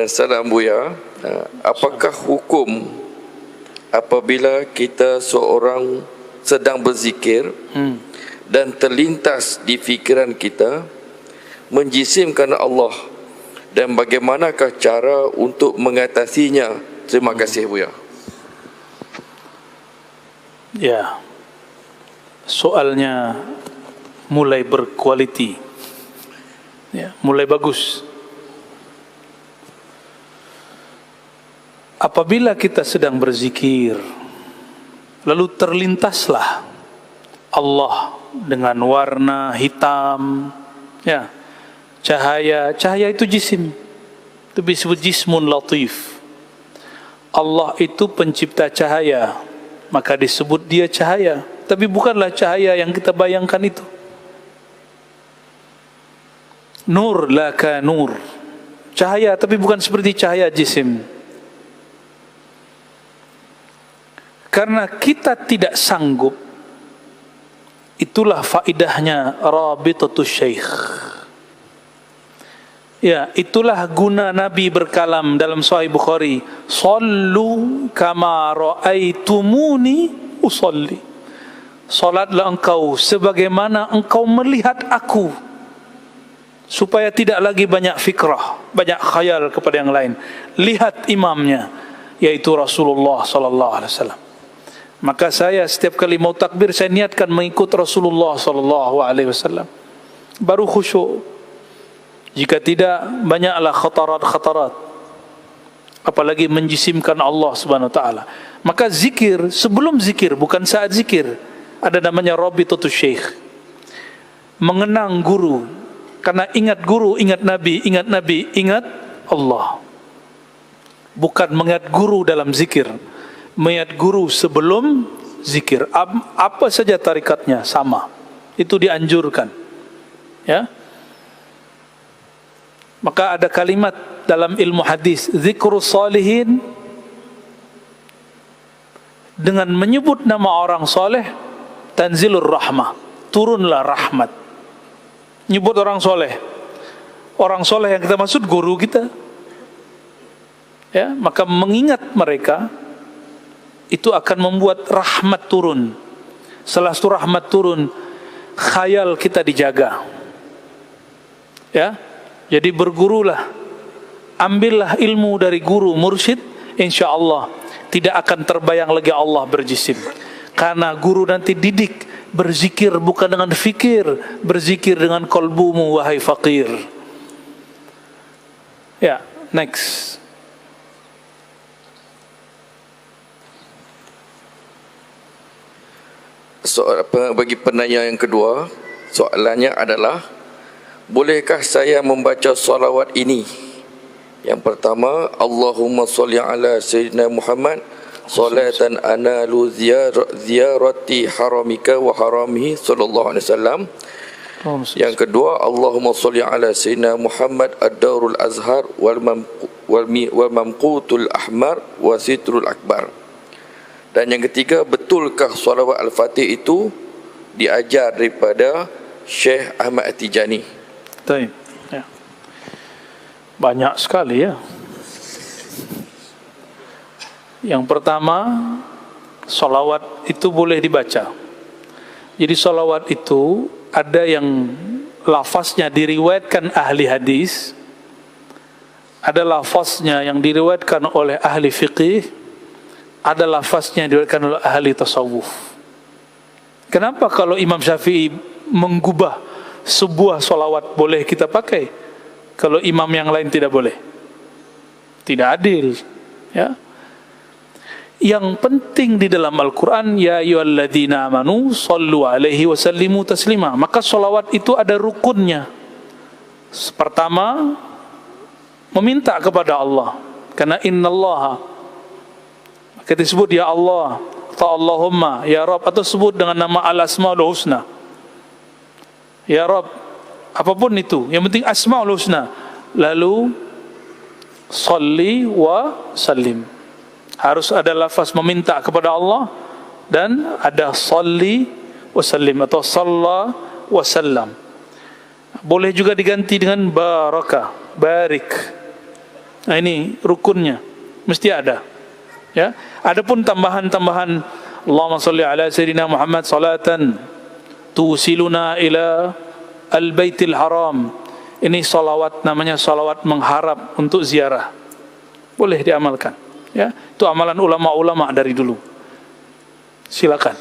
Salam Buya. Apakah hukum apabila kita seorang sedang berzikir dan terlintas di fikiran kita menjisimkan Allah, dan bagaimanakah cara untuk mengatasinya? Terima kasih Buya. Ya, soalnya mulai berkualiti, ya, mulai bagus. Apabila kita sedang berzikir, lalu terlintaslah Allah dengan warna hitam, ya, cahaya itu jisim, itu disebut jismun latif. Allah itu pencipta cahaya, maka disebut dia cahaya, tapi bukanlah cahaya yang kita bayangkan itu. Nur laka nur, cahaya tapi bukan seperti cahaya jisim. Karena kita tidak sanggup, itulah faidahnya rabitatus syekh. Ya, itulah guna Nabi berkalam dalam Sahih Bukhari, "Shallu kama ra'aitumuni usalli." Salatlah engkau sebagaimana engkau melihat aku, supaya tidak lagi banyak fikrah, banyak khayal kepada yang lain. Lihat imamnya, yaitu Rasulullah sallallahu alaihi wasallam. Maka saya setiap kali mau takbir, saya niatkan mengikut Rasulullah sallallahu alaihi wasallam, baru khusyuk. Jika tidak, banyaklah khatarat-khatarat, apalagi menjisimkan Allah subhanahu wa ta'ala. Maka zikir, sebelum zikir, bukan saat zikir, ada namanya rabitatus syekh, mengenang guru. Karena ingat guru, ingat Nabi, ingat Allah. Bukan mengingat guru dalam zikir, mengingat guru sebelum zikir. Apa saja tarikatnya sama, itu dianjurkan, ya. Maka ada kalimat dalam ilmu hadis, zikrus salihin, dengan menyebut nama orang soleh, tanzilur rahmah, turunlah rahmat. Nyebut orang soleh yang kita maksud guru kita, ya. Maka mengingat mereka itu akan membuat rahmat turun. Setelah itu rahmat turun, khayal kita dijaga, ya. Jadi bergurulah, ambillah ilmu dari guru mursyid, insyaallah tidak akan terbayang lagi Allah berjisim. Karena guru nanti didik berzikir bukan dengan fikir, berzikir dengan qalbumu wahai fakir. Ya, next. Soal bagi penanya yang kedua, soalannya adalah, bolehkah saya membaca salawat ini? Yang pertama, Allahumma salli ala Sayyidina Muhammad salatan analu ziyarati haramika wa haramihi sallallahu alaihi wasallam. Yang kedua, Allahumma salli ala Sayyidina Muhammad ad-darul azhar wal mamqutul ahmar wa sitrul akbar. Dan yang ketiga, betulkah salawat al-fatih itu diajar daripada Syekh Ahmad At-Tijani? Ya. Banyak sekali, ya. Yang pertama, salawat itu boleh dibaca. Jadi salawat itu ada yang lafaznya diriwayatkan ahli hadis, ada lafaznya yang diriwayatkan oleh ahli fiqih, ada lafaznya yang diriwayatkan oleh ahli tasawuf. Kenapa kalau Imam Syafi'i menggubah sebuah salawat boleh kita pakai, kalau imam yang lain tidak boleh? Tidak adil, ya. Yang penting di dalam Al-Quran, ya ayyuhalladzina amanu sallu alaihi wa sallimu taslima. Maka salawat itu ada rukunnya. Pertama, meminta kepada Allah, karena innallaha, maka disebut ya Allah, atau Allahumma, ya Rabb, atau sebut dengan nama al-asmaul husna, ya Rabb, apapun itu, yang penting asmaul husna. Lalu salli wa sallim, harus ada lafaz meminta kepada Allah, dan ada salli wa sallim atau salla wa sallam. Boleh juga diganti dengan baraka, barik, Nah, ini rukunnya mesti ada. Ya, adapun tambahan-tambahan Allahumma shalli ala sayyidina Muhammad salatan tusiluna ila al-baitil haram. Ini salawat, namanya salawat mengharap untuk ziarah. Boleh diamalkan. Ya, itu amalan ulama-ulama dari dulu. Silakan.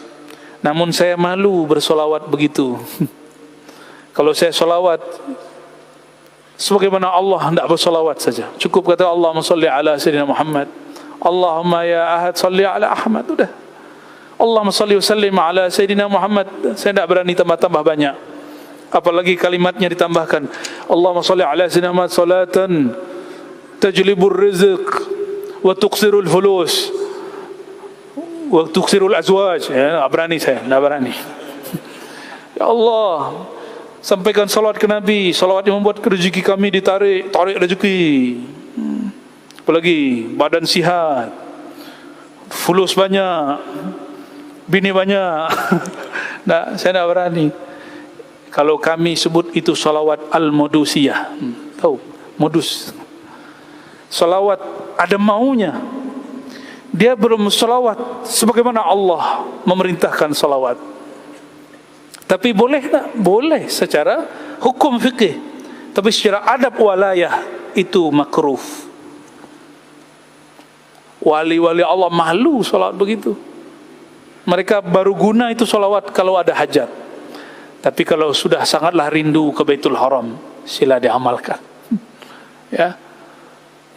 Namun saya malu bersolawat begitu. Kalau saya solawat sebagaimana Allah, tidak bersolawat saja. Cukup kata Allahumma shalli ala sayyidina Muhammad. Allahumma ya ahad salli ala Ahmad. Udah. Allahumma salli wa sallim ala sayyidina Muhammad. Saya tidak berani tambah-tambah banyak. Apalagi kalimatnya ditambahkan. Allahumma salli ala sayyidina Muhammad salatan tajlibur rizq wa tuqsirul fulus wa tuqsirul azwaj. Ya, tidak berani saya, tidak berani. Ya Allah, sampaikan salawat ke Nabi. Salawat yang membuat rezeki kami tarik rezeki. Apalagi badan sihat, fulus banyak, bini banyak. Nah, saya tidak berani. Kalau kami sebut itu salawat al-modusiyah. Tahu? Modus. Salawat ada maunya. Dia belum salawat sebagaimana Allah memerintahkan salawat. Tapi boleh tak? Boleh secara hukum fikih. Tapi secara adab walayah itu makruh. Wali-wali Allah malu salawat begitu. Mereka baru guna itu salawat kalau ada hajat. Tapi kalau sudah sangatlah rindu ke Baitul Haram, sila diamalkan. Ya,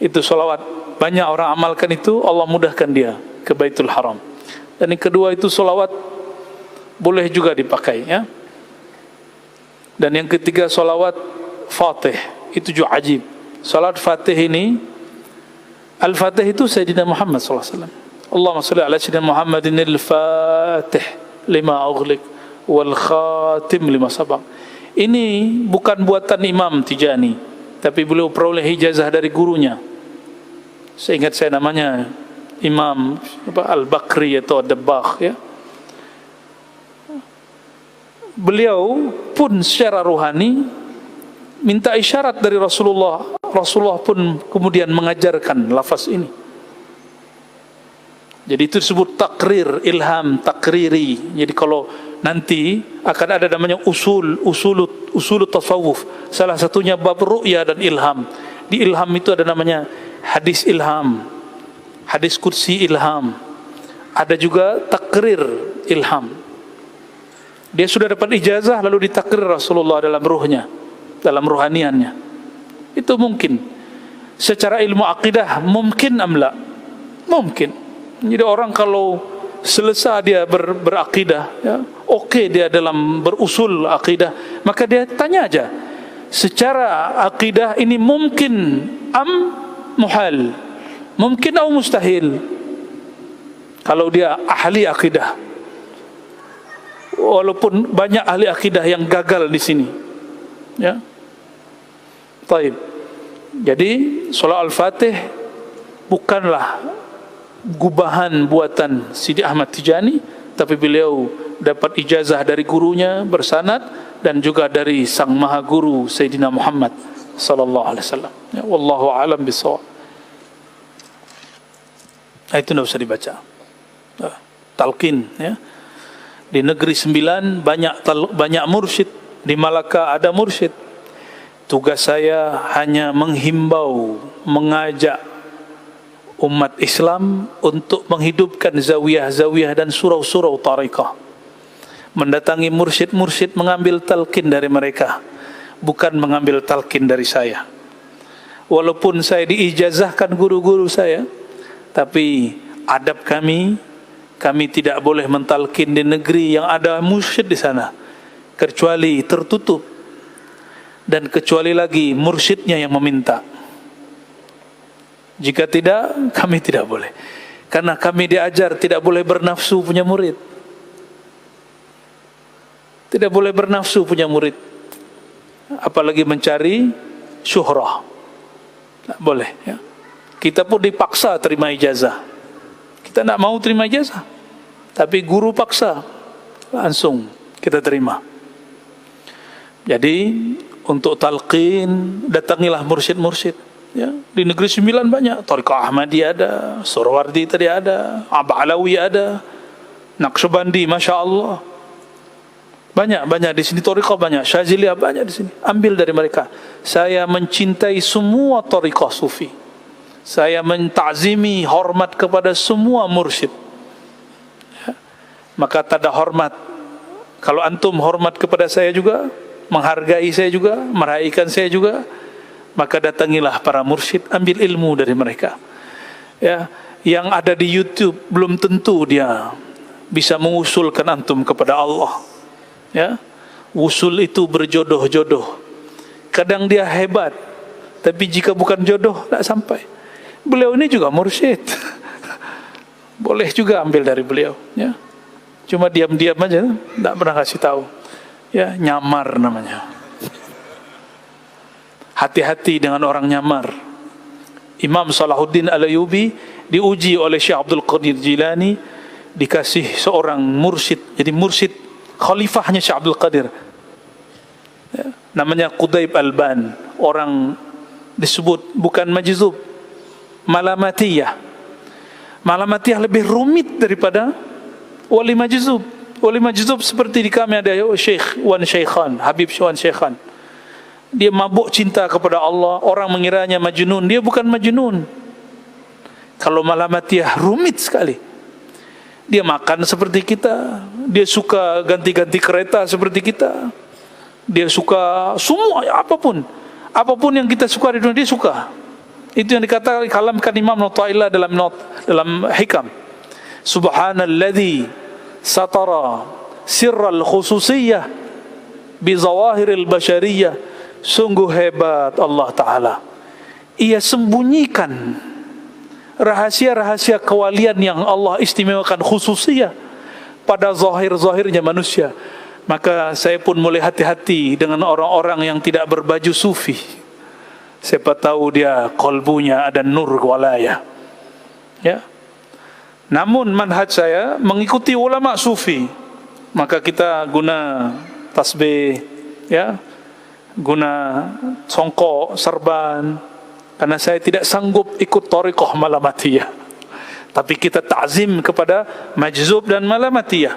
itu salawat banyak orang amalkan itu, Allah mudahkan dia ke Baitul Haram. Dan yang kedua itu salawat boleh juga dipakai, ya. Dan yang ketiga salawat Fatih, itu juga ajib. Salawat Fatih ini, Al-Fatih itu Sayyidina Muhammad SAW. Allahumma salli ala Sayyidina Muhammadin al-Fatih lima ughliq wal khatim lima sabaq. Ini bukan buatan Imam Tijani, tapi beliau peroleh ijazah dari gurunya. Seingat saya namanya Imam Al-Bakri atau Ad-Dabbagh, ya. Beliau pun secara rohani minta isyarat dari Rasulullah. Rasulullah pun kemudian mengajarkan lafaz ini. Jadi itu disebut takrir, ilham, takriri. Jadi kalau nanti akan ada namanya usul tasawuf. Salah satunya bab ru'ya dan ilham. Di ilham itu ada namanya hadis ilham, hadis kursi ilham. Ada juga takrir ilham. Dia sudah dapat ijazah lalu ditakrir Rasulullah dalam ruhnya, dalam rohaniannya. Itu mungkin. Secara ilmu akidah mungkin amla? Mungkin. Jadi orang kalau selesai dia berakidah, ya, oke dia dalam berusul akidah, maka dia tanya aja, secara akidah ini mungkin am muhal, mungkin atau mustahil. Kalau dia ahli akidah, walaupun banyak ahli akidah yang gagal di sini, ya. Taib. Jadi salat Al-Fatih bukanlah gubahan buatan Sidi Ahmad Tijani, tapi beliau dapat ijazah dari gurunya bersanad dan juga dari sang maha guru Sayyidina Muhammad sallallahu alaihi wasallam. Ya, wallahu a'lam bishawab. Itu tidak usah dibaca. Talqin, ya. Di Negeri Sembilan banyak mursyid, di Malaka ada mursyid. Tugas saya hanya menghimbau, mengajak umat Islam untuk menghidupkan zawiyah-zawiyah dan surau-surau tariqah. Mendatangi mursyid-mursyid, mengambil talqin dari mereka, bukan mengambil talqin dari saya. Walaupun saya diijazahkan guru-guru saya, tapi adab kami tidak boleh mentalqin di negeri yang ada mursyid di sana, kecuali tertutup. Dan kecuali lagi mursyidnya yang meminta. Jika tidak, kami tidak boleh. Karena kami diajar tidak boleh bernafsu punya murid. Tidak boleh bernafsu punya murid. Apalagi mencari syuhrah. Tak boleh, ya. Kita pun dipaksa terima ijazah. Kita tidak mau terima ijazah, tapi guru paksa, langsung kita terima. Jadi untuk talqin datangilah mursyid-mursyid, Ya, di Negeri Sembilan banyak. Thariqah Ahmadiyah ada, Suhrawardi tadi ada, Ab'alawi ada, Naqsyabandi, Masya Allah. Banyak di sini, thariqah banyak, Syaziliyah banyak di sini. Ambil dari mereka. Saya mencintai semua thariqah sufi. Saya mentazimi, hormat kepada semua mursyid. Ya. Maka tak ada hormat. Kalau antum hormat kepada saya juga, menghargai saya juga, meraikan saya juga, maka datangilah para mursyid, ambil ilmu dari mereka. Ya, yang ada di YouTube belum tentu dia bisa mengusulkan antum kepada Allah. Ya, usul itu berjodoh-jodoh. Kadang dia hebat, tapi jika bukan jodoh tak sampai. Beliau ini juga mursyid. Boleh juga ambil dari beliau. Ya, cuma diam-diam aja, tak pernah kasih tahu. Ya, nyamar namanya. Hati-hati dengan orang nyamar. Imam Salahuddin Al-Ayyubi diuji oleh Syekh Abdul Qadir Jilani, dikasih seorang mursyid, jadi mursyid khalifahnya Syekh Abdul Qadir. Ya, namanya Qudayb Alban, orang disebut bukan majzub, malamatiyah. Malamatiyah lebih rumit daripada wali majzub. Wali majzub seperti di kami ada Syekh Wan Syekhan, Habib Wan Syekhan. Dia mabuk cinta kepada Allah, orang mengiranya majnun, dia bukan majnun. Kalau malamatiyah rumit sekali. Dia makan seperti kita, dia suka ganti-ganti kereta seperti kita, dia suka semua, apapun yang kita suka di dunia dia suka. Itu yang dikatakan kalamkan Imam Nu'taillah dalam hikam. Subhanalladzi satara sirral khususiyah bi zawahiril bashariyah. Sungguh hebat Allah Ta'ala. Ia sembunyikan rahasia-rahasia kewalian yang Allah istimewakan khususnya pada zahir-zahirnya manusia. Maka saya pun mulai hati-hati dengan orang-orang yang tidak berbaju sufi. Siapa tahu dia qalbunya ada nur walaya. Ya. Namun manhaj saya mengikuti ulama sufi. Maka kita guna tasbih, ya, guna songkok, serban, karena saya tidak sanggup ikut thariqah malamatiyah. Tapi kita ta'zim kepada majzub dan malamatiyah.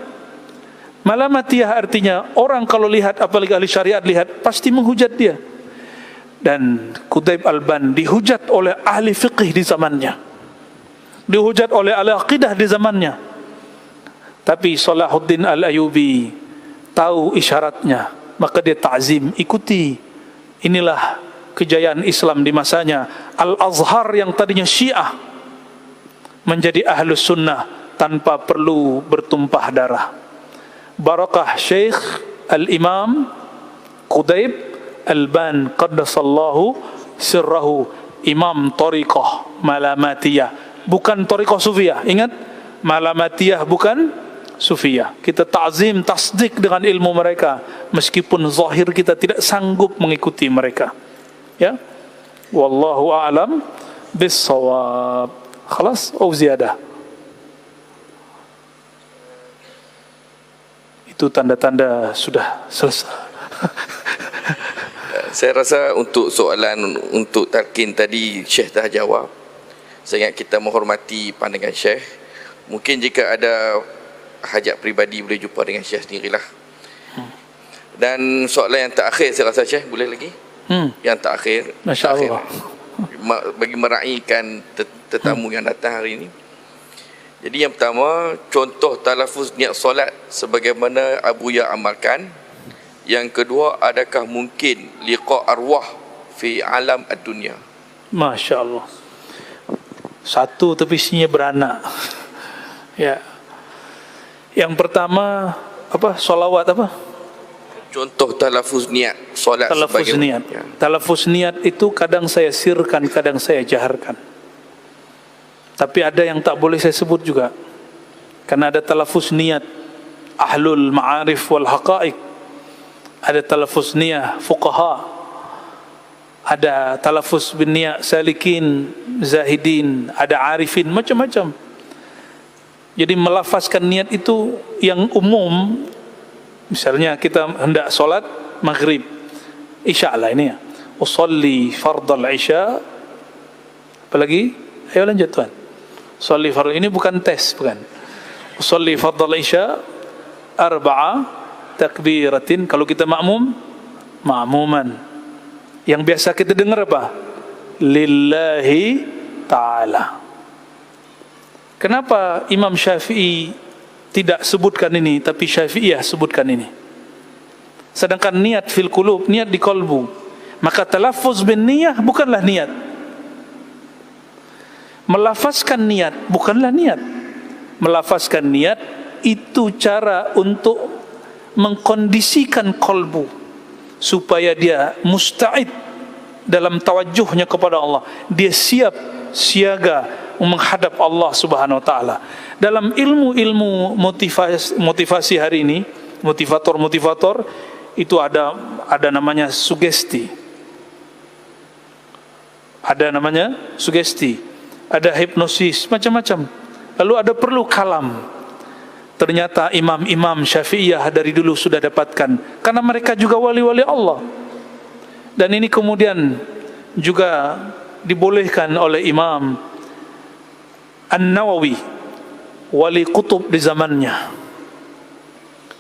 Malamatiyah artinya orang kalau lihat, apalagi ahli syariat lihat, pasti menghujat dia. Dan Qudayb Alban dihujat oleh ahli fiqih di zamannya, dihujat oleh ahli aqidah di zamannya. Tapi Salahuddin Al-Ayyubi tahu isyaratnya, maka dia ta'zim, ikuti. Inilah kejayaan Islam di masanya. Al-Azhar yang tadinya Syiah menjadi Ahlus Sunnah tanpa perlu bertumpah darah. Barakah Syekh Al-Imam Qudayb Alban qaddasallahu sirrahu, Imam Thariqah Malamatiyah, bukan Thariqah Sufiyah. Ingat, Malamatiyah bukan Sufiyah. Kita ta'zim, tasdik dengan ilmu mereka, meskipun zahir kita tidak sanggup mengikuti mereka. Ya, wallahu a'lam bis-shawab. Khalas atau ziyadah? Itu tanda-tanda sudah selesai. Saya rasa untuk soalan untuk talqin tadi Syekh dah jawab. Saya ingat kita menghormati pandangan Syekh. Mungkin jika ada hajat peribadi boleh jumpa dengan Syekh sendirilah. Dan soalan yang terakhir saya rasa Syekh boleh lagi? Yang terakhir, Masya-Allah. Bagi meraihkan tetamu yang datang hari ini. Jadi yang pertama, contoh talafuz niat solat sebagaimana Abu Ya amalkan. Yang kedua, adakah mungkin liqa arwah fi alam ad-dunya? Masya-Allah. Satu tapi isinya beranak. Ya. Yang pertama apa? Solawat apa? Contoh talafuz niat solat. Talafuz niat. Ya. Talafuz niat itu kadang saya sirkan, kadang saya jaharkan. Tapi ada yang tak boleh saya sebut juga. Karena ada talafuz niat ahlul ma'arif wal haqa'iq. Ada talafuz niat fuqaha. Ada talafuz bin niat salikin, zahidin, ada arifin, macam-macam. Jadi melafazkan niat itu yang umum. Misalnya kita hendak solat maghrib, isya lah ini ya. Usalli fardal isya Apalagi, ayo lanjut tuan. Sholli fardhu, ini bukan tes, bukan. Sholli fardhu isya arba'a takbiratin. Kalau kita makmum, ma'muman. Yang biasa kita dengar apa? Lillahi ta'ala. Kenapa Imam Syafi'i tidak sebutkan ini, tapi Syafi'iyah sebutkan ini? Sedangkan niat fil qulub, niat di kolbu. Maka talaffuz bin niyah bukanlah niat. Melafazkan niat bukanlah niat. Melafazkan niat itu cara untuk mengkondisikan kolbu supaya dia musta'id dalam tawajuhnya kepada Allah. Dia siap siaga menghadap Allah Subhanahu wa taala. Dalam ilmu-ilmu motivasi hari ini, motivator itu ada namanya sugesti. Ada namanya sugesti. Ada hipnosis, macam-macam. Lalu ada perlu kalam. Ternyata imam-imam Syafi'iyah dari dulu sudah dapatkan, karena mereka juga wali-wali Allah. Dan ini kemudian juga dibolehkan oleh Imam An-Nawawi, wali kutub di zamannya.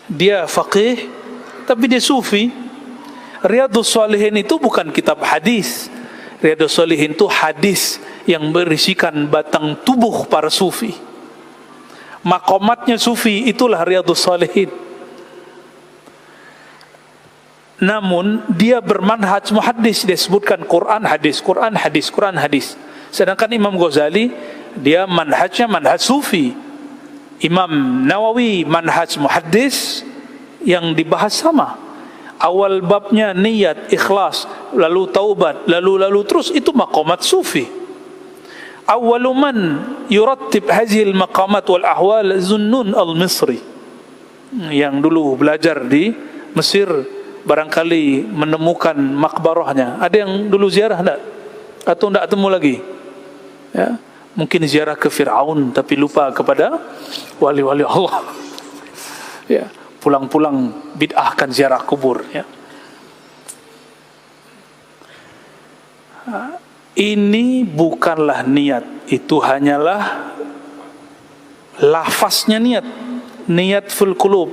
Dia faqih, tapi dia sufi. Riyadhus Shalihin itu bukan kitab hadis. Riyadhus Shalihin itu hadis yang berisikan batang tubuh para sufi. Maqamatnya sufi, itulah Riyadhus Shalihin. Namun dia bermanhaj muhaddis, dia sebutkan Quran hadis, Quran hadis, Quran hadis. Sedangkan Imam Ghazali dia manhajnya manhaj sufi. Imam Nawawi manhaj muhaddis yang dibahas sama. Awal babnya niat, ikhlas, lalu taubat, lalu terus, itu maqamat sufi. Awwalu man yurattib hadhil maqamat wal ahwal Zunnun al-Misri, yang dulu belajar di Mesir, barangkali menemukan makbarahnya. Ada yang dulu ziarah enggak? Atau enggak temu lagi? Ya, mungkin ziarah ke Fir'aun tapi lupa kepada wali-wali Allah. Ya, pulang-pulang bid'ahkan ziarah kubur, ya. Ini bukanlah niat, itu hanyalah lafaznya niat. Niat fil qulub.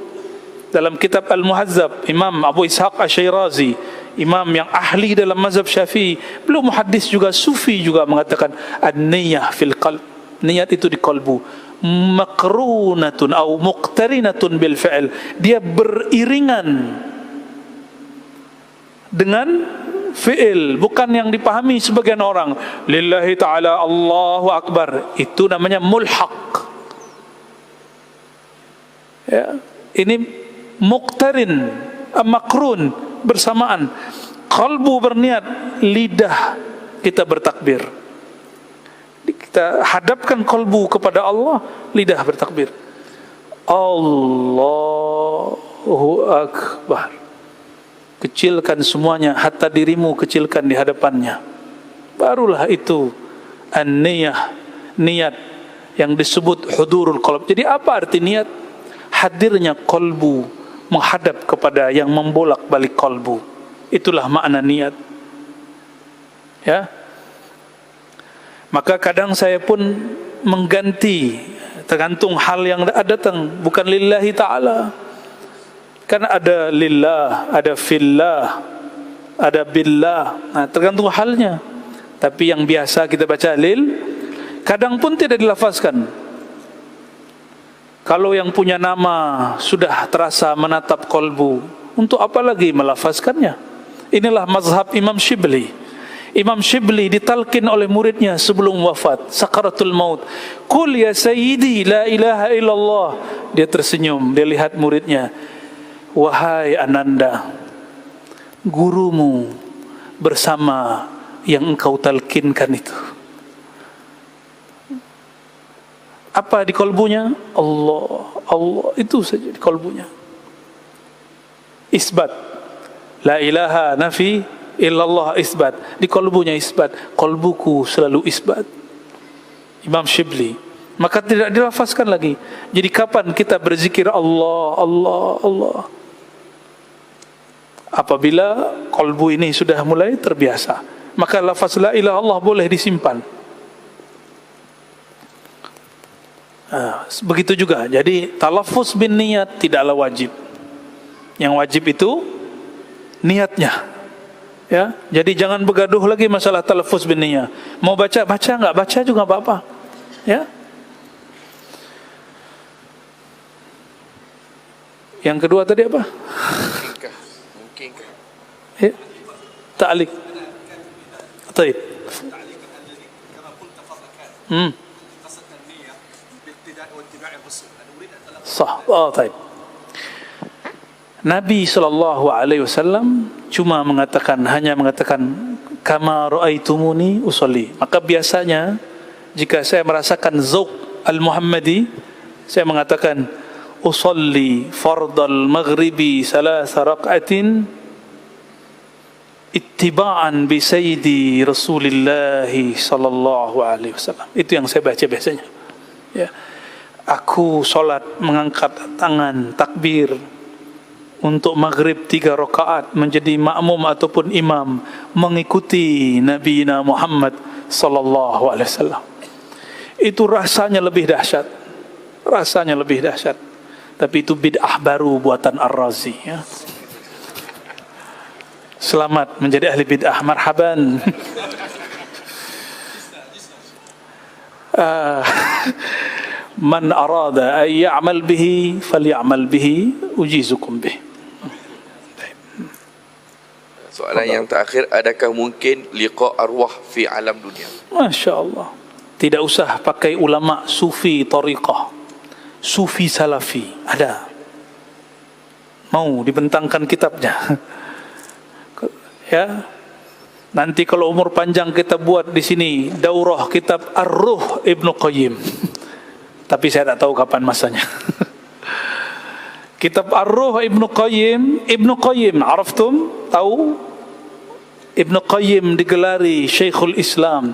Dalam kitab Al-Muhazzab, Imam Abu Ishaq Asy-Syirazi, imam yang ahli dalam mazhab Syafi'i, beliau muhaddis juga, sufi juga, mengatakan an-niyah fil qalb. Niat itu di kalbu. Maqrunatun atau muqtarinatun bil fi'l. Dia beriringan dengan fi'il, bukan yang dipahami sebagian orang. Lillahi ta'ala Allahu Akbar, itu namanya mulhaq. Ya, ini muqtarin, makrun, bersamaan. Kalbu berniat, lidah kita bertakbir. Kita hadapkan kalbu kepada Allah, lidah bertakbir. Allahu Akbar. Kecilkan semuanya, hatta dirimu kecilkan di hadapannya. Barulah itu an-niyah, niat yang disebut hudurul qalb. Jadi apa arti niat? Hadirnya kalbu menghadap kepada yang membolak-balik kalbu. Itulah makna niat. Ya. Maka kadang saya pun mengganti, tergantung hal yang datang, bukan lillahi ta'ala. Karena ada lillah, ada fillah, ada billah. Nah, tergantung halnya. Tapi yang biasa kita baca lil, kadang pun tidak dilafazkan. Kalau yang punya nama sudah terasa menatap kolbu, untuk apa lagi melafazkannya? Inilah mazhab Imam Shibli. Imam Shibli ditalkin oleh muridnya sebelum wafat, sakaratul maut. Qul ya sayyidi la ilaha illallah. Dia tersenyum, dia lihat muridnya. Wahai Ananda, gurumu bersama yang engkau talkinkan itu. Apa di kalbunya? Allah, Allah, itu saja di kalbunya. Isbat. La ilaha nafi illallah isbat. Di kalbunya isbat. Kalbuku selalu isbat. Imam Shibli. Maka tidak dilafazkan lagi. Jadi kapan kita berzikir Allah, Allah, Allah? Apabila kalbu ini sudah mulai terbiasa, maka lafaz la ilaha Allah boleh disimpan. Begitu juga. Jadi talaffuz bin niat tidaklah wajib. Yang wajib itu niatnya. Ya, jadi jangan bergaduh lagi masalah talaffuz bin niat. Mau baca, enggak baca juga apa-apa. Ya. Yang kedua tadi apa? Mungkinkah? Ya. Ta'liq. Baik. Sah. Oh, baik. Nabi SAW cuma hanya mengatakan kama ra'aitumuni usolli. Maka biasanya jika saya merasakan zauq al-Muhammadi, saya mengatakan usolli fardal maghribi salasa rak'atin ittiba'an bi sayyidi Rasulillah sallallahu alaihi wasallam. Itu yang saya baca biasanya. Ya. Aku solat mengangkat tangan takbir untuk maghrib 3 rakaat menjadi makmum ataupun imam mengikuti Nabi Muhammad sallallahu alaihi wasallam. Itu rasanya lebih dahsyat. Tapi itu bid'ah baru buatan Ar-Razi, ya. Selamat menjadi ahli bid'ah, marhaban. Man arada an ya'mal bihi falyamal bihi ujizukum bih. Soalan yang terakhir, adakah mungkin liqa arwah fi alam dunia? Masya Allah. Tidak usah pakai ulama sufi tariqah, sufi salafi. Ada. Mau dibentangkan kitabnya. Ya. Nanti kalau umur panjang kita buat di sini daurah kitab Ar-Ruh Ibnu Qayyim. Tapi saya tak tahu kapan masanya. Kitab Ar-Ruh Ibnu Qayyim, araftum? Tahu? Ibnu Qayyim digelari Syekhul Islam,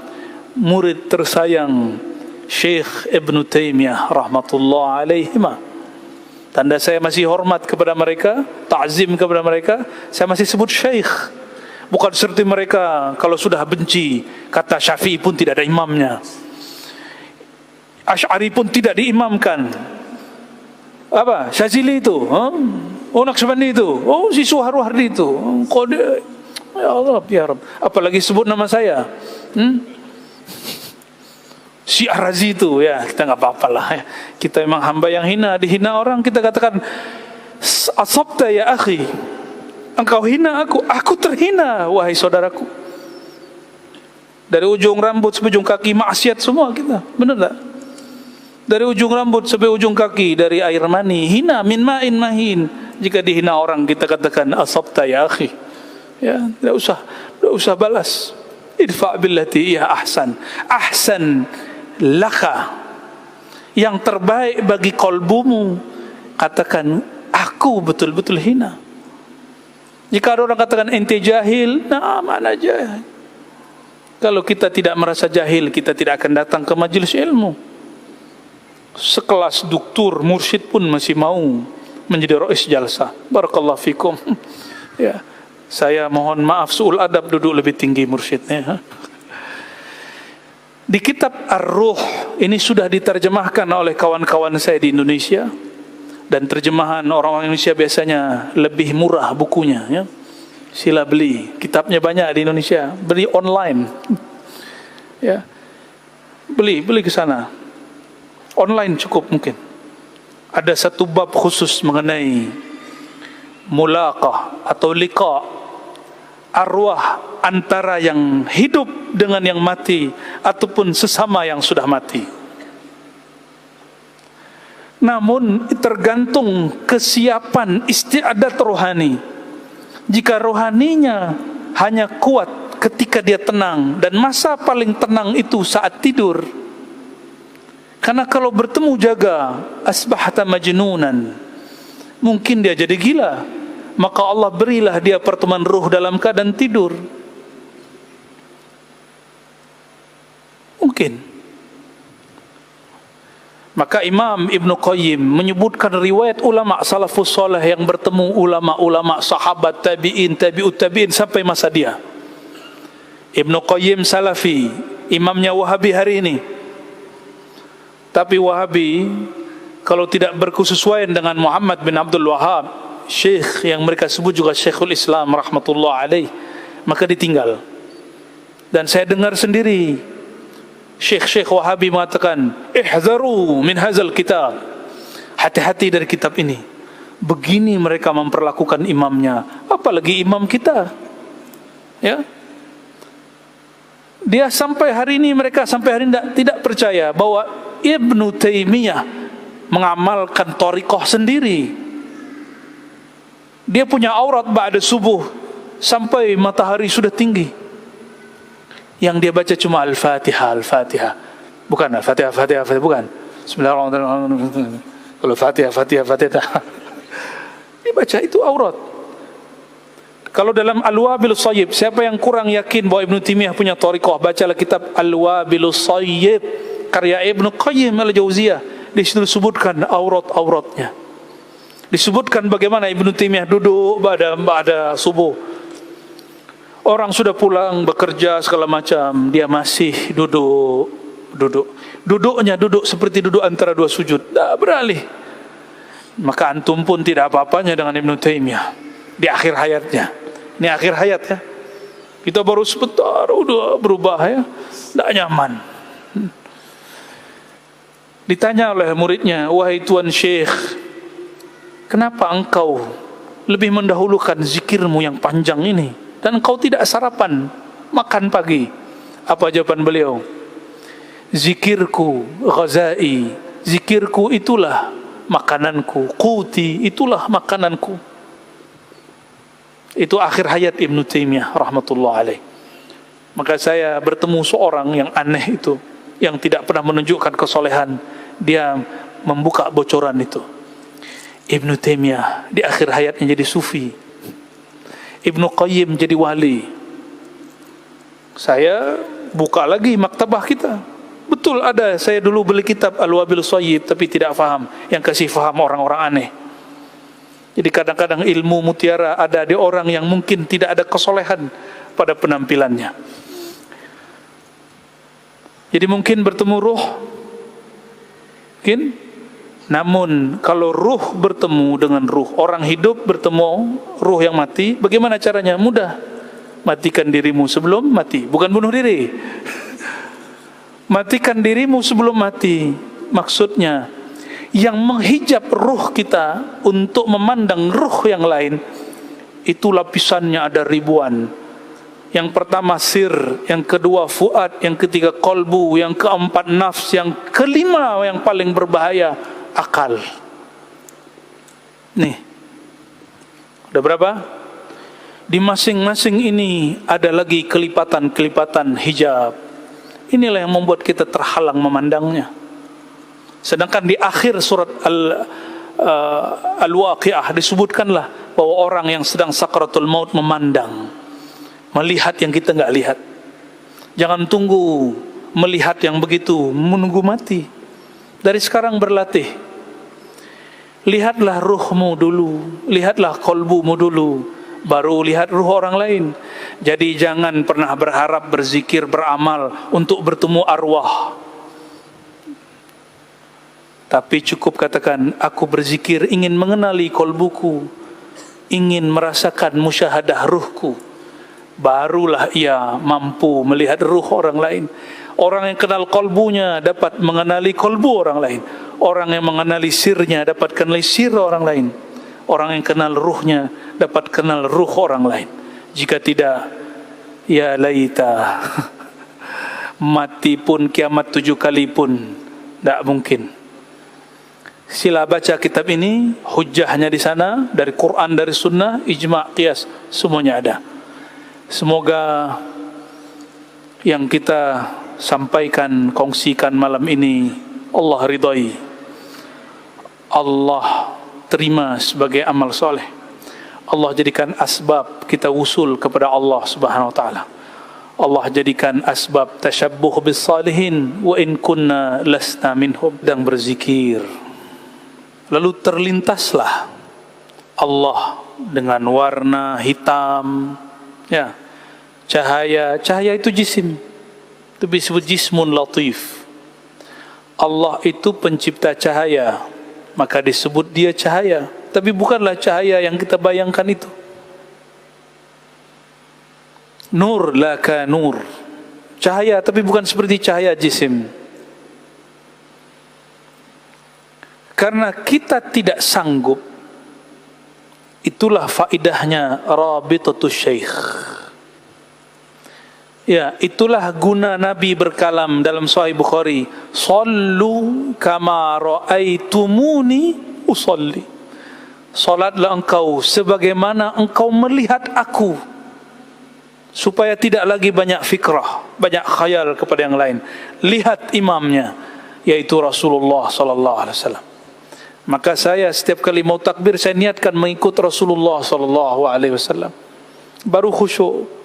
murid tersayang Syekh Ibnu Taimiyah rahmatullah alaihima. Tanda saya masih hormat kepada mereka, ta'zim kepada mereka, saya masih sebut Syekh. Bukan seperti mereka kalau sudah benci, kata Syafi'i pun tidak ada imamnya, Asy'ari pun tidak diimamkan. Apa? Syazili itu, Naqsyabandi itu, si Suharwardi itu. Ya Allah, ya Rabb. Apalagi sebut nama saya. Si Ar-Razi itu, ya kita enggak apa-apa lah, ya. Kita memang hamba yang hina, dihina orang kita katakan asabta ya akhi. Engkau hina aku terhina wahai saudaraku. Dari ujung rambut sampai ujung kaki maksiat semua kita. Benar tak? Dari ujung rambut sampai ujung kaki, dari air mani, hina min ma'in mahin. Jika dihina orang kita katakan asabta ya akhi. Ya, tidak usah balas. Idfa billati ya ahsan. Ahsan laka. Yang terbaik bagi kolbumu. Katakan aku betul-betul hina. Jika ada orang katakan ente jahil, nah mana jahil? Kalau kita tidak merasa jahil, kita tidak akan datang ke majelis ilmu. Sekelas doktor, mursyid pun masih mau menjadi rais jalsah. Barakallahu fikum. Ya, saya mohon maaf, su'ul adab duduk lebih tinggi mursyidnya. Di kitab Ar-Ruh ini sudah diterjemahkan oleh kawan-kawan saya di Indonesia, dan terjemahan orang-orang Indonesia biasanya lebih murah bukunya, ya. Sila beli, kitabnya banyak di Indonesia, beli online. Ya. Beli ke sana. Online cukup mungkin. Ada satu bab khusus mengenai mulaqah atau liqa arwah antara yang hidup dengan yang mati ataupun sesama yang sudah mati. Namun tergantung kesiapan istiadat rohani. Jika rohaninya hanya kuat ketika dia tenang, dan masa paling tenang itu saat tidur. Karena kalau bertemu jaga asbahata majnunan, mungkin dia jadi gila. Maka Allah berilah dia pertemuan ruh dalam keadaan tidur. Mungkin. Maka Imam Ibnu Qayyim menyebutkan riwayat ulama salafus saleh yang bertemu ulama-ulama sahabat, tabi'in, tabi'ut tabi'in sampai masa dia. Ibnu Qayyim Salafi, imamnya Wahabi hari ini, Tapi Wahabi kalau tidak berkesesuaian dengan Muhammad bin Abdul Wahhab, syekh yang mereka sebut juga Syekhul Islam rahmatullah alaih, maka ditinggal. Dan saya dengar sendiri syekh-syekh Wahabi mengatakan, ihzaru min hazal kitab, hati-hati dari kitab ini. Begini mereka memperlakukan imamnya, apalagi imam kita. Ya, dia sampai hari ini, mereka sampai hari ini tidak percaya bahwa Ibnu Taimiyah mengamalkan thariqah sendiri. Dia punya aurat ba'da subuh sampai matahari sudah tinggi. Yang dia baca cuma Al-Fatihah, Al-Fatihah. Bukan Al-Fatihah, Fatihah, Fatihah, bukan. Bismillahirrahmanirrahim. Kalau Fatihah, Fatihah, Fatihah. Dia baca itu aurat. Kalau dalam Al-Wabilus Sayyib, siapa yang kurang yakin bahwa Ibnu Taimiyah punya thariqah, bacalah kitab Al-Wabilus Sayyib karya Ibnu Qayyim Al-Jauziyah. Di situ disebutkan aurat-auratnya. Disebutkan bagaimana Ibnu Taimiyah duduk pada subuh. Orang sudah pulang bekerja segala macam, dia masih duduk. Duduknya duduk seperti duduk antara dua sujud, tak beralih. Maka antum pun tidak apa-apanya dengan Ibnu Taimiyah di akhir hayatnya. Ini akhir hayat ya. Kita baru sebentar udah berubah ya, tidak nyaman. Ditanya oleh muridnya, wahai Tuan Syekh, kenapa engkau lebih mendahulukan zikirmu yang panjang ini dan engkau tidak sarapan, makan pagi? Apa jawaban beliau? Zikirku ghazai, zikirku itulah makananku, quti itulah makananku. Itu akhir hayat Ibnu Taimiyah rahmatullah alaih. Maka saya bertemu seorang yang aneh itu, yang tidak pernah menunjukkan kesolehan. Dia membuka bocoran itu. Ibnu Taimiyah di akhir hayatnya jadi sufi, Ibnu Qayyim jadi wali. Saya buka lagi maktabah kita. Betul ada, saya dulu beli kitab Al-Wabilus Sayyib tapi tidak faham. Yang kasih faham orang-orang aneh. Jadi kadang-kadang ilmu mutiara ada di orang yang mungkin tidak ada kesolehan pada penampilannya. Jadi mungkin bertemu ruh, mungkin. Namun kalau ruh bertemu dengan ruh, orang hidup bertemu ruh yang mati, bagaimana caranya? Mudah. Matikan dirimu sebelum mati, bukan bunuh diri. Matikan dirimu sebelum mati. Maksudnya yang menghijab ruh kita untuk memandang ruh yang lain, itu lapisannya ada ribuan. Yang pertama sir, yang kedua fuad, yang ketiga kolbu, yang keempat nafs, yang kelima yang paling berbahaya akal. Nih, udah berapa? Di masing-masing ini ada lagi kelipatan-kelipatan hijab. Inilah yang membuat kita terhalang memandangnya. Sedangkan di akhir surat Al-Waqi'ah disebutkanlah bahwa orang yang sedang sakaratul maut memandang, melihat yang kita enggak lihat. Jangan tunggu melihat yang begitu, menunggu mati. Dari sekarang berlatih. Lihatlah ruhmu dulu, lihatlah kolbumu dulu, baru lihat ruh orang lain. Jadi jangan pernah berharap berzikir, beramal untuk bertemu arwah. Tapi cukup katakan, aku berzikir ingin mengenali kolbuku, ingin merasakan musyahadah ruhku. Barulah ia mampu melihat ruh orang lain. Orang yang kenal kolbunya dapat mengenali kolbu orang lain. Orang yang mengenali sirnya dapat kenali sir orang lain. Orang yang kenal ruhnya dapat kenal ruh orang lain. Jika tidak, ya laita, mati pun kiamat 7 kali pun tidak mungkin. Sila baca kitab ini, hujahnya di sana, dari Quran, dari sunnah, ijma', qiyas, semuanya ada. Semoga yang kita sampaikan, kongsikan malam ini Allah ridhai, Allah terima sebagai amal soleh. Allah jadikan asbab kita usul kepada Allah subhanahu wa ta'ala. Allah jadikan asbab tasyabbuh bis salihin wa in kunna lasna minhum, dan berzikir. Lalu terlintaslah Allah dengan warna hitam, ya, cahaya. Cahaya itu jisim, itu disebut jismun latif. Allah itu pencipta cahaya, maka disebut dia cahaya. Tapi bukanlah cahaya yang kita bayangkan itu. Nur laka nur, cahaya tapi bukan seperti cahaya jisim. Karena kita tidak sanggup, itulah faidahnya rabitatus syekh. Ya, itulah guna Nabi berkalam dalam Sahih Bukhari, sallu kama ra'aitumuni usalli. Salatlah engkau sebagaimana engkau melihat aku, supaya tidak lagi banyak fikrah, banyak khayal kepada yang lain. Lihat imamnya, yaitu Rasulullah sallallahu alaihi wasallam. Maka saya setiap kali mau takbir, saya niatkan mengikut Rasulullah sallallahu alaihi wasallam, baru khusyuk.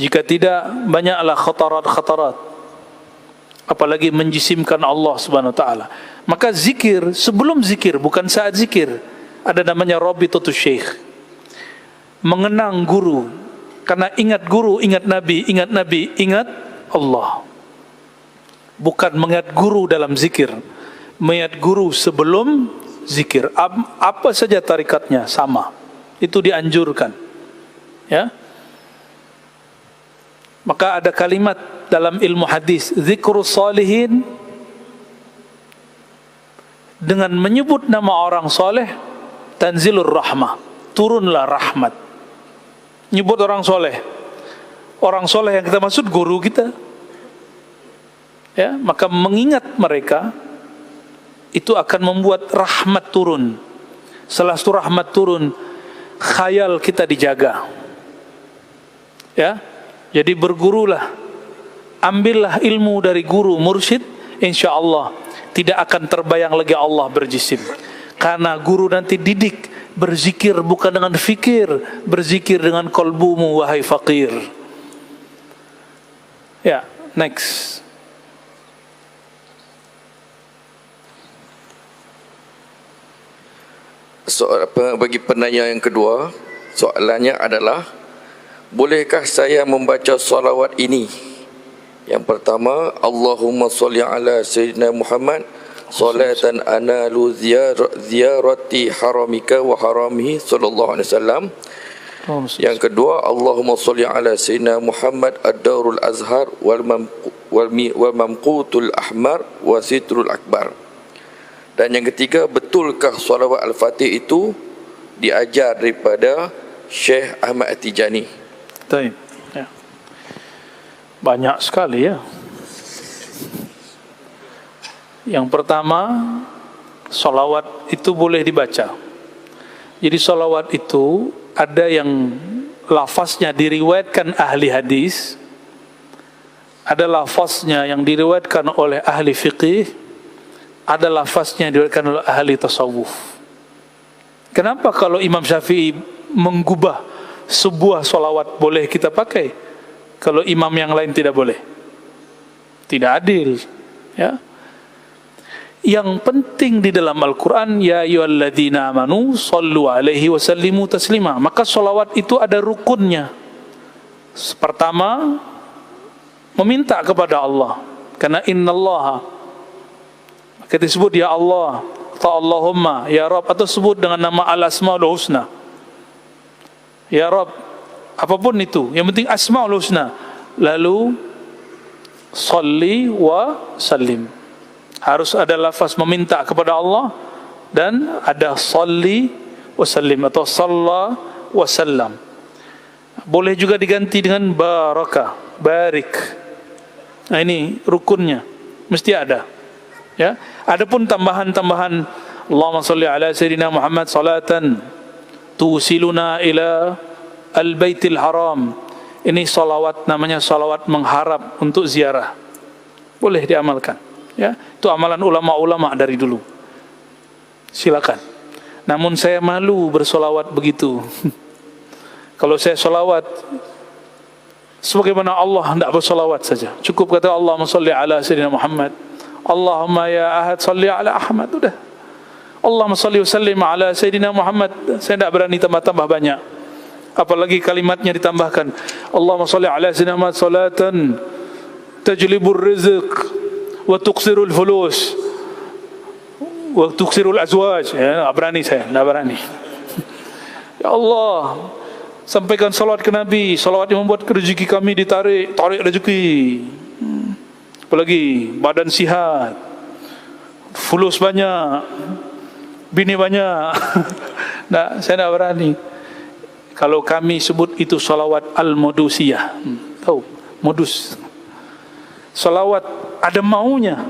Jika tidak, banyaklah khatarat-khatarat, apalagi menjisimkan Allah subhanahu wa ta'ala. Maka zikir, sebelum zikir, bukan saat zikir, ada namanya rabitatus syekh, mengenang guru. Karena ingat guru, ingat Nabi, ingat Allah. Bukan mengingat guru dalam zikir, mengingat guru sebelum zikir. Apa saja tarikatnya sama, itu dianjurkan. Ya. Maka ada kalimat dalam ilmu hadis, zikrus salihin, dengan menyebut nama orang soleh, tanzilur rahmah, turunlah rahmat. Nyebut orang soleh yang kita maksud guru kita, ya, maka mengingat mereka itu akan membuat rahmat turun. Setelah itu rahmat turun, khayal kita dijaga, ya. Jadi bergurulah, ambillah ilmu dari guru mursyid, insya Allah tidak akan terbayang lagi Allah berjisim. Karena guru nanti didik berzikir bukan dengan fikir, berzikir dengan kolbumu wahai fakir. Ya, next. Bagi penanya yang kedua, soalannya adalah, bolehkah saya membaca salawat ini? Yang pertama, Allahumma salli ala Sayyidina Muhammad salatan analu ziyarati haramika wa haramihi sallallahu alaihi wasallam. Yang kedua, Allahumma salli ala Sayyidina Muhammad ad-darul azhar wal mamqutul ahmar wa sitrul akbar. Dan yang ketiga, betulkah salawat al-fatih itu diajar daripada Syekh Ahmad At-Tijani? Ya. Banyak sekali, ya. Yang pertama, salawat itu boleh dibaca. Jadi salawat itu ada yang lafaznya diriwayatkan ahli hadis, ada lafaznya yang diriwayatkan oleh ahli fiqih, ada lafaznya yang diriwayatkan oleh ahli tasawuf. Kenapa kalau Imam Syafi'i menggubah sebuah salawat boleh kita pakai, kalau imam yang lain tidak boleh? Tidak adil, ya. Yang penting di dalam Al-Quran, ya ayyuhalladzina amanu sallu alaihi wa sallimu taslima. Maka salawat itu ada rukunnya. Pertama, meminta kepada Allah, karena innallaha, maka disebut ya Allah, atau Allahumma, ya Rabb, atau sebut dengan nama al-asmaul husna, ya Rabb, apapun itu, yang penting asmaul husna. Lalu salli wa sallim, harus ada lafaz meminta kepada Allah, dan ada salli wa sallim atau salla wa sallam. Boleh juga diganti dengan baraka, barik. Nah, ini rukunnya mesti ada, ya. Adapun tambahan-tambahan, Allahumma salli ala Sayyidina Muhammad salatan tusiluna ila al-baitil haram, ini salawat, namanya salawat mengharap untuk ziarah, boleh diamalkan, ya. Itu amalan ulama-ulama dari dulu, silakan. Namun saya malu bersolawat begitu. Kalau saya solawat sebagaimana Allah, tidak bersolawat saja, cukup kata Allahumma salli ala Sayyidina Muhammad, Allahumma ya ahad salli ala Ahmad, udah. Allahumma salli wa sallim ala Sayyidina Muhammad. Saya tidak berani tambah-tambah banyak, apalagi kalimatnya ditambahkan, Allahumma salli ala Sayyidina Muhammad salatan tajlibur rizq wa tuqsirul fulus wa tuqsirul azwaj. Ya, tak berani saya, tak berani. Ya Allah, sampaikan salawat ke Nabi. Salawat yang membuat rezeki kami tarik rezeki. Apalagi badan sihat, fulus banyak, bini banyak. Nah, saya tak berani. Kalau kami sebut itu salawat al-modusiyah. Tahu? Modus. Salawat ada maunya.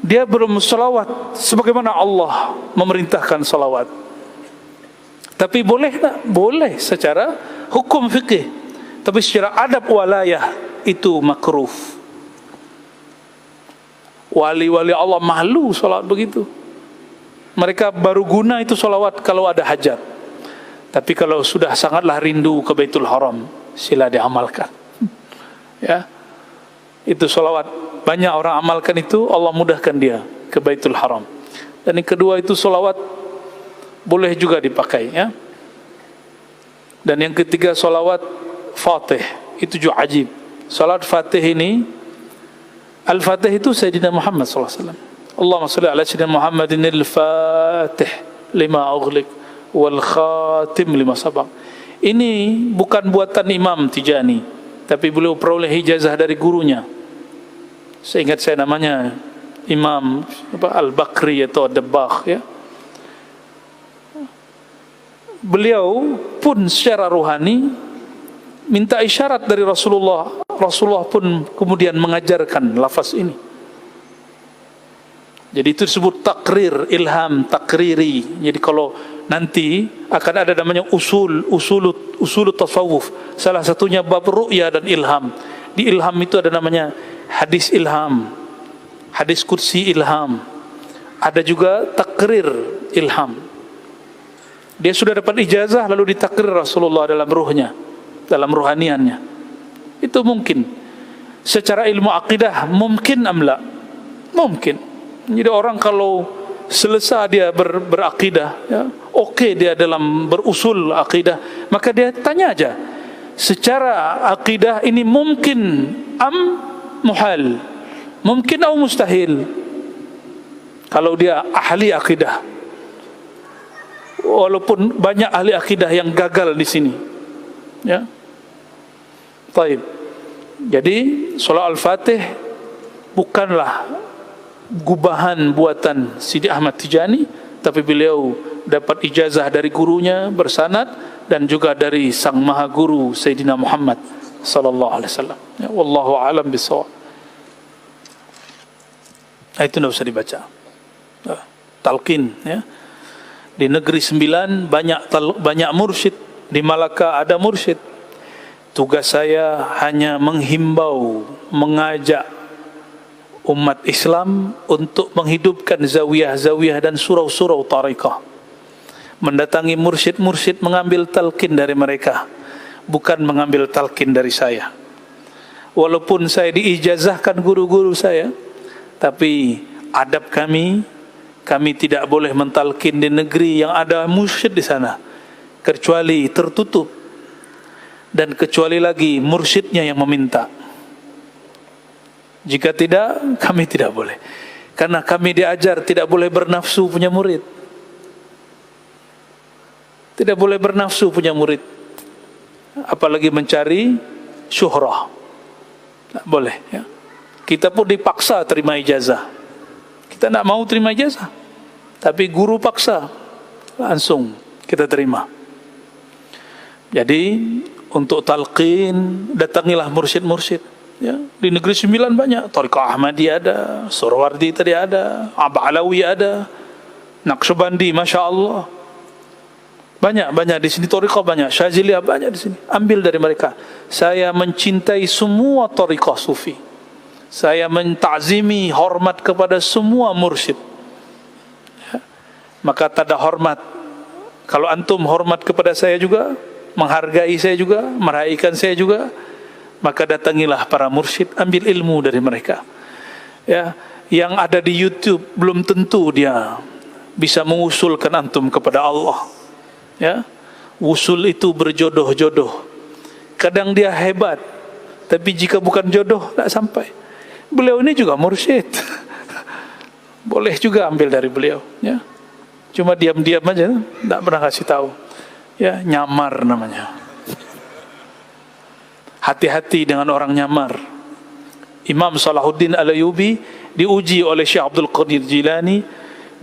Dia belum salawat sebagaimana Allah memerintahkan salawat. Tapi boleh tak? Boleh secara hukum fikih. Tapi secara adab walayah itu makruh. Wali-wali Allah malu salawat begitu. Mereka baru guna itu salawat kalau ada hajat. Tapi kalau sudah sangatlah rindu ke Baitul Haram, sila diamalkan. Ya, itu salawat banyak orang amalkan itu, Allah mudahkan dia ke Baitul Haram. Dan yang kedua itu salawat boleh juga dipakai, ya. Dan yang ketiga salawat Fatih, itu juga ajib. Salat Fatih ini, Al-Fatih itu Sayyidina Muhammad SAW. Allahumma salli ala Sayyidina Muhammadin al-Fatih lima ughliq wal khatim lima sabaq. Ini bukan buatan Imam Tijani, tapi beliau peroleh ijazah dari gurunya. Seingat saya namanya Imam Al-Bakri atau Ad-Dabbagh, ya. Beliau pun secara rohani minta isyarat dari Rasulullah. Rasulullah pun kemudian mengajarkan lafaz ini. Jadi itu disebut takrir, ilham, takriri. Jadi kalau nanti akan ada namanya usul tasawuf. Salah satunya bab ru'ya dan ilham. Di ilham itu ada namanya hadis ilham, hadis kursi ilham. Ada juga takrir ilham. Dia sudah dapat ijazah lalu ditakrir Rasulullah dalam ruhnya, dalam ruhaniannya. Itu mungkin. Secara ilmu akidah mungkin amla? Mungkin. Jadi orang kalau selesai dia berakidah, ya, oke dia dalam berusul akidah, maka dia tanya aja, secara akidah ini mungkin am muhal, mungkin atau mustahil. Kalau dia ahli akidah, walaupun banyak ahli akidah yang gagal di sini, ya. Baik. Jadi salat Al-Fatih bukanlah gubahan buatan Sidi Ahmad Tijani, tapi beliau dapat ijazah dari gurunya bersanad dan juga dari sang maha guru Sayyidina Muhammad sallallahu alaihi wasallam. Ya, wallahu a'lam bishawab. Itu tidak usah dibaca. Talqin, ya. Di Negeri Sembilan banyak mursyid, di Malaka ada mursyid. Tugas saya hanya menghimbau, mengajak umat Islam untuk menghidupkan zawiyah-zawiyah dan surau-surau tariqah. Mendatangi mursyid-mursyid, mengambil talqin dari mereka, bukan mengambil talqin dari saya. Walaupun saya diijazahkan guru-guru saya, tapi adab kami tidak boleh mentalkin di negeri yang ada mursyid di sana, kecuali tertutup, dan kecuali lagi mursyidnya yang meminta. Jika tidak, kami tidak boleh. Karena kami diajar tidak boleh bernafsu punya murid. Tidak boleh bernafsu punya murid. Apalagi mencari syuhrah. Tak boleh, ya. Kita pun dipaksa terima ijazah. Kita tak mau terima ijazah, tapi guru paksa, langsung kita terima. Jadi untuk talqin datangilah mursyid-mursyid. Ya, di Negeri Sembilan banyak, Thariqah Ahmadiyah ada, Suhrawardi tadi ada, Ab'alawi ada, Naqsyabandi, Masya Allah. Banyak di sini Thariqah banyak, Syaziliyah banyak di sini. Ambil dari mereka. Saya mencintai semua Thariqah Sufi. Saya mentazimi, hormat kepada semua mursyid. Ya. Maka tak ada hormat. Kalau antum hormat kepada saya juga, menghargai saya juga, meraihkan saya juga, maka datangilah para mursyid, ambil ilmu dari mereka. Ya, yang ada di YouTube belum tentu dia bisa mengusulkan antum kepada Allah. Ya, usul itu berjodoh-jodoh. Kadang dia hebat, tapi jika bukan jodoh tak sampai. beliau ini juga mursyid. Boleh juga ambil dari beliau, ya. Cuma diam-diam aja, tidak pernah kasih tahu. Ya, nyamar namanya. Hati-hati dengan orang nyamar. Imam Salahuddin Al-Ayyubi diuji oleh Syekh Abdul Qadir Jilani,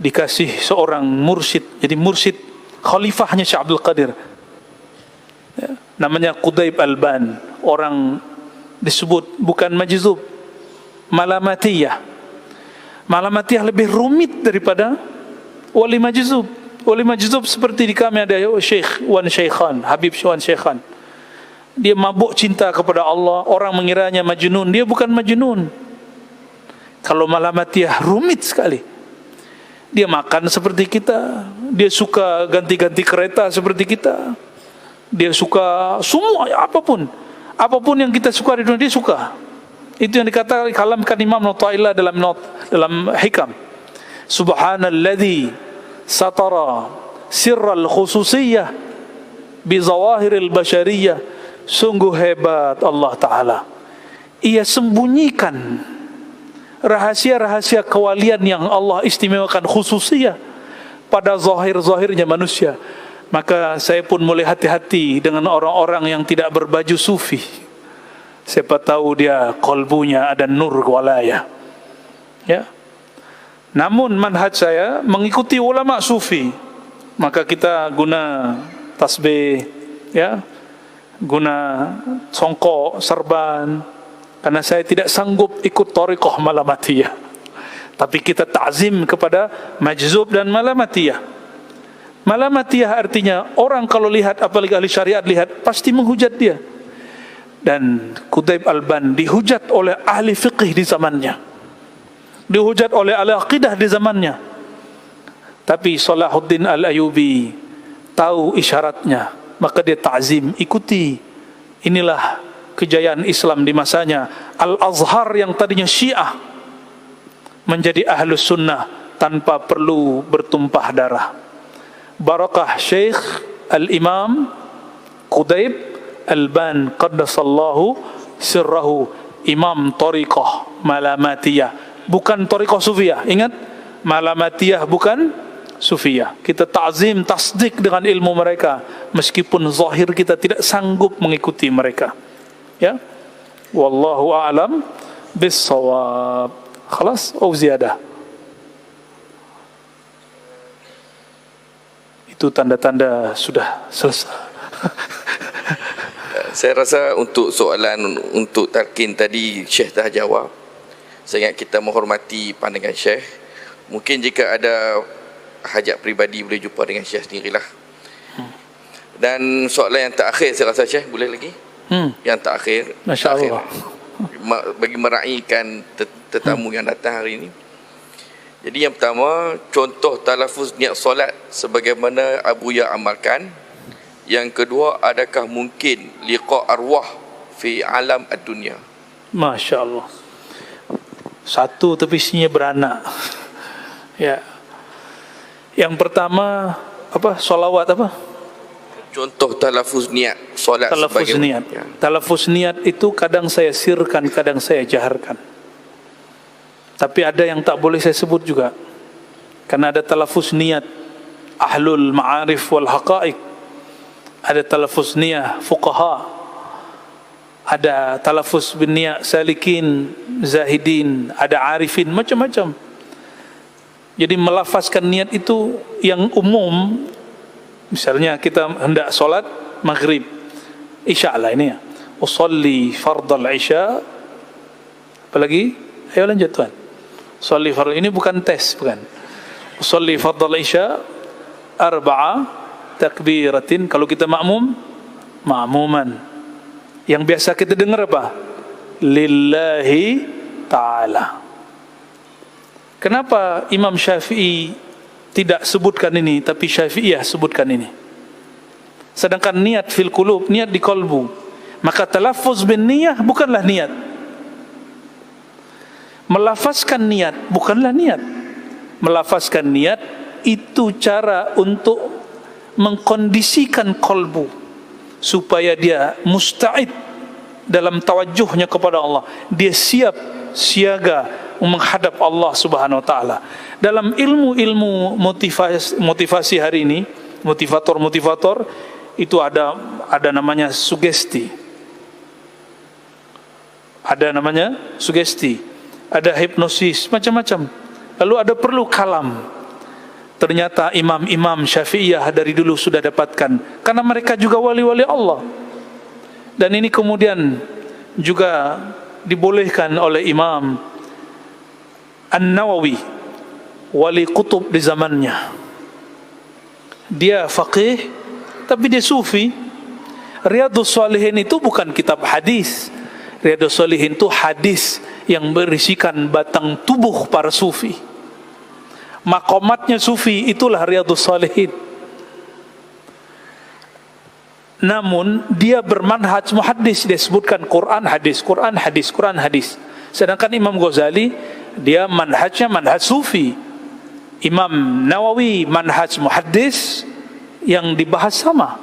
dikasih seorang mursyid, jadi mursyid khalifahnya Syekh Abdul Qadir, ya, namanya Qudaib Alban. Orang disebut bukan majzub, malamatiyah. Malamatiyah lebih rumit daripada wali majzub. Wali majzub seperti di kami ada Syekh Wan Syekhan, Habib Wan Syekhan. Dia mabuk cinta kepada Allah, orang mengiranya majnun, dia bukan majnun. Kalau malamatiyah rumit sekali. Dia makan seperti kita, dia suka ganti-ganti kereta seperti kita, dia suka semua, apapun yang kita suka di dunia dia suka. Itu yang dikatakan kalamkan Imam Nu'taillah dalam hikam. Subhanalladzi satara sirral khususiyah bi zawahiril bashariyah. Sungguh hebat Allah Ta'ala. Ia sembunyikan rahasia-rahasia kewalian yang Allah istimewakan khususiyah pada zahir-zahirnya manusia. Maka saya pun mulai hati-hati dengan orang-orang yang tidak berbaju sufi. Siapa tahu dia qalbunya ada nur walaya, ya. Namun manhaj saya mengikuti ulama sufi. Maka kita guna tasbih, ya, guna songkok, serban. Karena saya tidak sanggup ikut thariqah malamatiyah. Tapi kita ta'zim kepada majzub dan malamatiyah. Malamatiyah artinya orang kalau lihat, apalagi ahli syariat lihat, pasti menghujat dia. Dan Qudaib Alban dihujat oleh ahli fiqih di zamannya, dihujat oleh ahli aqidah di zamannya. Tapi Salahuddin Al-Ayyubi tahu isyaratnya, maka dia ta'zim, ikuti. Inilah kejayaan Islam di masanya. Al-Azhar yang tadinya Syiah menjadi Ahlus Sunnah tanpa perlu bertumpah darah. Barakah Syekh Al-Imam Qudaib Alban qaddasallahu sirrahu, imam tariqah malamatiyah, bukan tariqah sufiyah. Ingat, malamatiyah bukan sufiyah. Kita ta'zim, tasdik dengan ilmu mereka meskipun zahir kita tidak sanggup mengikuti mereka, ya. Wallahu a'lam bis-shawab. Khalas atau ziyadah? Itu tanda-tanda sudah selesai. Saya rasa untuk soalan untuk talqin tadi Syekh dah jawab. Saya ingat kita menghormati pandangan Syekh. Mungkin jika ada hajat peribadi boleh jumpa dengan Syekh sendirilah. Dan soalan yang terakhir saya rasa Syekh boleh lagi? Yang terakhir, Masya-Allah. Bagi meraihkan tetamu yang datang hari ini. Jadi yang pertama, contoh talafuz niat solat sebagaimana Abu Ya amalkan. Yang kedua, adakah mungkin liqa arwah fi alam ad-dunya? Masya Allah. Satu tapi isinya beranak. Ya. Yang pertama apa? Solawat apa? Contoh talafuz niat solat. Talafuz niat. Ya. Talafuz niat itu kadang saya sirkan, kadang saya jaharkan. Tapi ada yang tak boleh saya sebut juga. Karena ada talafuz niat ahlul ma'arif wal haqa'iq. Ada talafuz niyah fuqaha, ada talafuz bin niyah salikin, zahidin, ada arifin, macam-macam. Jadi melafazkan niat itu yang umum. Misalnya kita hendak solat maghrib, isya lah ini ya, usalli fardal isya. Apalagi? Ayo lanjut tuan. Usalli fardal, ini bukan tes, bukan. Usalli fardal isya arba'a takbiratin. Kalau kita makmum, makmuman. Yang biasa kita dengar apa? Lillahi ta'ala. Kenapa Imam Syafi'i tidak sebutkan ini, tapi Syafi'iyah sebutkan ini? Sedangkan niat fil qulub, niat di kalbu. Maka talaffuz bin niyah bukanlah niat. Melafazkan niat bukanlah niat. Melafazkan niat itu cara untuk mengkondisikan kalbu supaya dia musta'id dalam tawajuhnya kepada Allah. Dia siap siaga menghadap Allah Subhanahu wa taala. Dalam ilmu-ilmu motivasi hari ini, motivator itu ada namanya sugesti. Ada namanya sugesti, ada hipnosis, macam-macam. Lalu ada perlu kalam. Ternyata imam-imam Syafi'iyah dari dulu sudah dapatkan, karena mereka juga wali-wali Allah. Dan ini kemudian juga dibolehkan oleh Imam An-Nawawi, wali kutub di zamannya. Dia faqih, tapi dia sufi. Riyadhus Shalihin itu bukan kitab hadis. Riyadhus Shalihin itu hadis yang berisikan batang tubuh para sufi. Maqamatnya sufi, itulah Riyadhus Shalihin. Namun dia bermanhaj muhaddis, dia sebutkan Quran hadis, Quran hadis, Quran hadis. Sedangkan Imam Ghazali dia manhajnya manhaj sufi. Imam Nawawi manhaj muhaddis yang dibahas sama.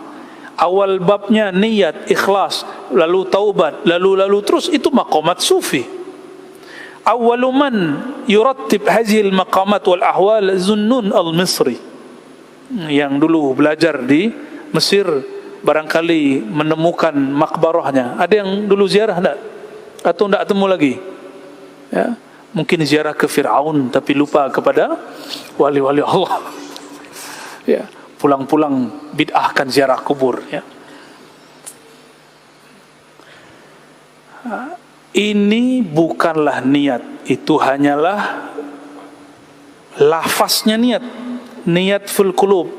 Awal babnya niat, ikhlas, lalu taubat, lalu terus, itu maqamat sufi. Awwalu man yurattib hadhihi al-maqamat wal ahwal Zunnun al-Misri, yang dulu belajar di Mesir, barangkali menemukan makbarahnya. Ada yang dulu ziarah enggak? Atau enggak temu lagi? Ya, mungkin ziarah ke Fir'aun tapi lupa kepada wali-wali Allah. Ya, pulang-pulang bid'ahkan ziarah kubur, ya. Ini bukanlah niat, itu hanyalah lafaznya niat. Niat fil qulub.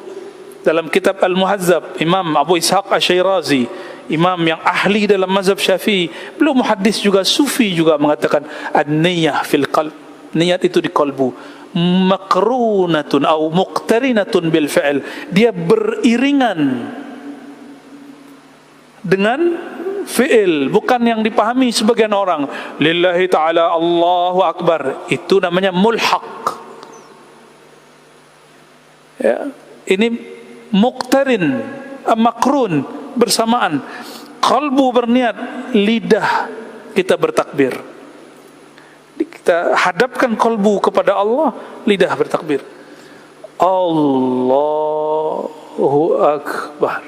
Dalam kitab Al-Muhazzab, Imam Abu Ishaq Asy-Syirazi, imam yang ahli dalam mazhab Syafi'i, beliau muhaddis juga, sufi juga, mengatakan an-niyah fil qalb. Niat itu di kalbu. Maqrunatun atau muqtarinatun bil fi'l. Dia beriringan dengan fi'il, bukan yang dipahami sebagian orang. Lillahi ta'ala Allahu Akbar, itu namanya mulhaq. Ya, ini muqtarin, makrun, bersamaan. Kalbu berniat, lidah kita bertakbir. Kita hadapkan kalbu kepada Allah, lidah bertakbir. Allahu Akbar.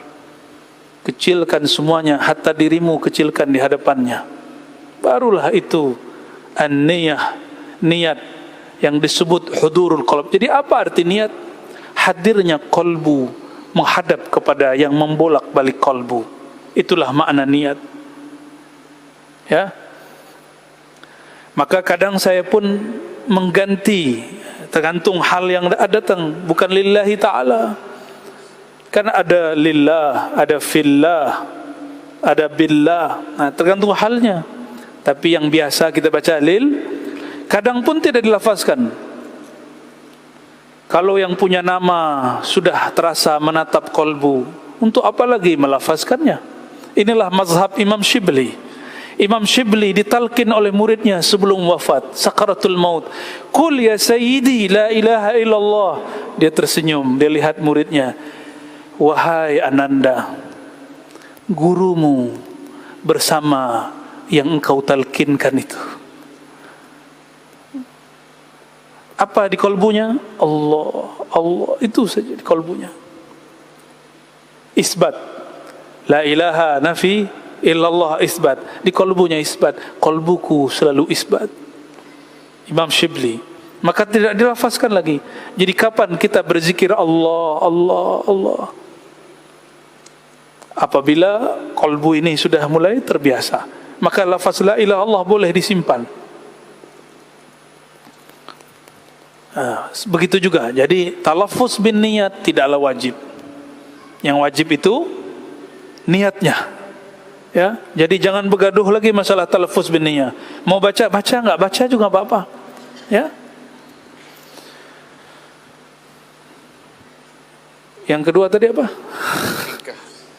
Kecilkan semuanya, hatta dirimu kecilkan di hadapannya. Barulah itu an-niyah, niat yang disebut hudurul qalb. Jadi apa arti niat? Hadirnya kalbu menghadap kepada yang membolak-balik kalbu. Itulah makna niat. Ya. Maka kadang saya pun mengganti, tergantung hal yang datang, bukan lillahi ta'ala. Kan ada lillah, ada fillah, ada billah. Nah, tergantung halnya. Tapi yang biasa kita baca lil, kadang pun tidak dilafazkan. Kalau yang punya nama sudah terasa menatap kalbu, untuk apa lagi melafazkannya? Inilah mazhab Imam Shibli. Imam Shibli ditalkin oleh muridnya sebelum wafat, sakaratul maut. Qul ya sayyidi la ilaha illallah. Dia tersenyum, dia lihat muridnya. Wahai Ananda, gurumu bersama yang engkau talkinkan itu. Apa di kalbunya? Allah, Allah, itu saja di kalbunya. Isbat. La ilaha nafi illallah isbat. Di kalbunya isbat. Kalbuku selalu isbat. Imam Shibli. Maka tidak dilafazkan lagi. Jadi kapan kita berzikir Allah, Allah, Allah? Apabila kalbu ini sudah mulai terbiasa, maka lafaz la ilaha illallah boleh disimpan. Begitu juga. Jadi talaffuz bin niat tidaklah wajib. Yang wajib itu niatnya. Ya, jadi jangan bergaduh lagi masalah talaffuz bin niat. Mau baca baca, enggak baca juga apa-apa. Ya. Yang kedua tadi apa?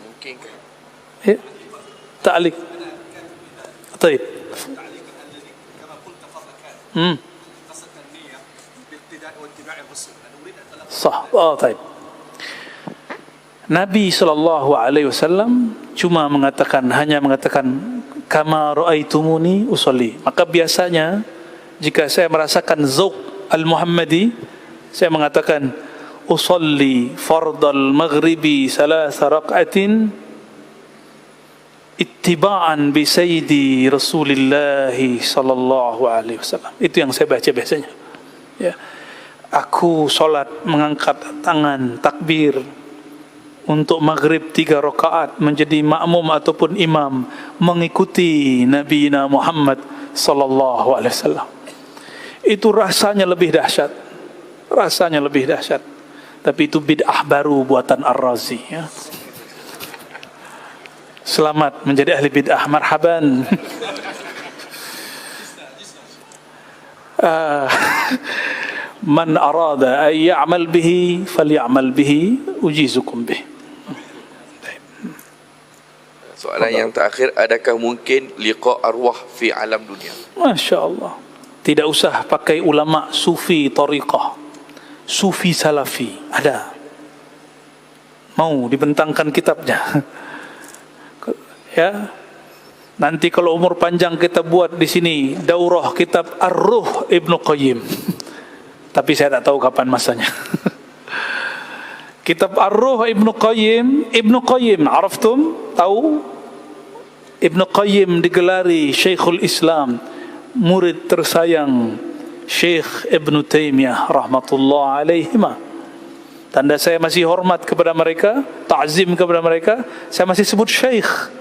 Mungkinkah? Ya. Ta'liq. Baik. Sah. Oh, baik. Nabi SAW hanya mengatakan kama ra'aitumuni usolli. Maka biasanya Jika saya merasakan zauq al-Muhammadi, saya mengatakan usalli fardal maghribi salasa raq'atin ittiba'an bi sayyidi Rasulillah sallallahu alaihi wasallam. Itu yang saya baca biasanya. Ya. Aku solat mengangkat tangan takbir untuk maghrib 3 rakaat menjadi makmum ataupun imam mengikuti Nabi Muhammad sallallahu alaihi wasallam. Itu rasanya lebih dahsyat. Rasanya lebih dahsyat. Tapi itu bid'ah baru buatan Ar-Razi, ya. Selamat menjadi ahli bid'ah, marhaban. Man arada an ya'mal bihi falyamal bihi ujizukum bih. Soalan yang terakhir, adakah mungkin liqa arwah fi alam dunia? Masya Allah. Tidak usah pakai ulama sufi tariqah, sufi salafi, ada. Mau dibentangkan kitabnya. Ya. Nanti kalau umur panjang kita buat di sini daurah kitab Ar-Ruh Ibnu Qayyim. Tapi saya tak tahu kapan masanya. Kitab Ar-Ruh Ibnu Qayyim, araftum? Tahu? Ibnu Qayyim digelari Syekhul Islam, murid tersayang Syekh Ibnu Taimiyah rahmatullah alaihima. Tanda saya masih hormat kepada mereka, ta'zim kepada mereka, saya masih sebut Syekh.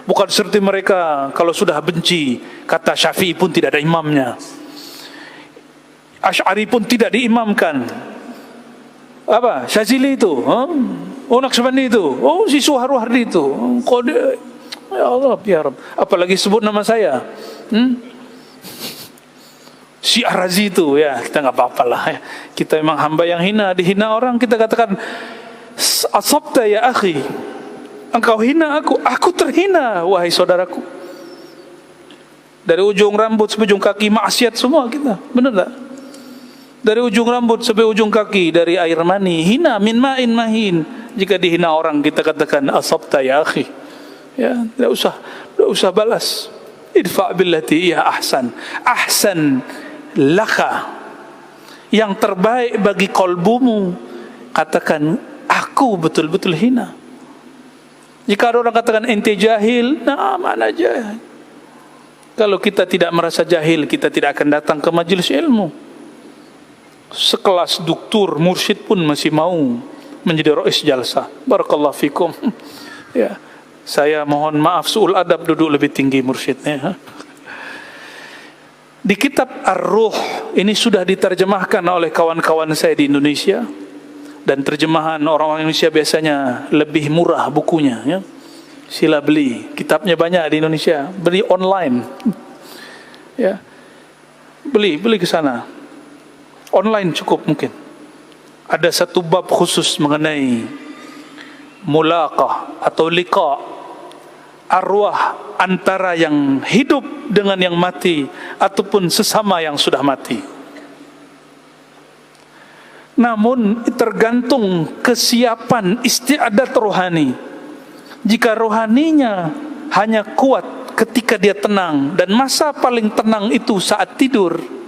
Bukan seperti mereka kalau sudah benci, kata Syafi'i pun tidak ada imamnya, Asy'ari pun tidak diimamkan. Apa? Syazili itu, oh Naqsyabandi itu, oh si Suharwardi itu, ya Allah, ya Rabb. Apalagi sebut nama saya, si Ar-Razi itu, ya kita nggak apa-apa lah. Ya. Kita memang hamba yang hina, dihina orang kita katakan asabta ya akhi, engkau hina aku terhina wahai saudaraku. Dari ujung rambut sampai ujung kaki maksiat semua kita, benar tak? Dari ujung rambut sampai ujung kaki, dari air mani, hina min ma'in mahin. Jika dihina orang kita katakan asabta ya akhi. Ya, tidak usah balas. Idfa' billati ya ahsan. Ahsan laka. Yang terbaik bagi kolbumu, katakan aku betul-betul hina. Jika ada orang katakan ente jahil, nah mana jahil. Kalau kita tidak merasa jahil, kita tidak akan datang ke majelis ilmu. Sekelas doktor mursyid pun masih mau menjadi rais jalsah. Barakallahu fikum. Ya, saya mohon maaf, suul adab duduk lebih tinggi mursyidnya. Di kitab Ar-Ruh ini sudah diterjemahkan oleh kawan-kawan saya di Indonesia, dan terjemahan orang-orang Indonesia biasanya lebih murah bukunya, ya. Sila beli, kitabnya banyak di Indonesia, beli online. Ya. Beli ke sana. Online cukup mungkin. Ada satu bab khusus mengenai mulaqah atau liqa arwah antara yang hidup dengan yang mati ataupun sesama yang sudah mati. Namun tergantung kesiapan istiadat rohani. Jika rohaninya hanya kuat ketika dia tenang, dan masa paling tenang itu saat tidur.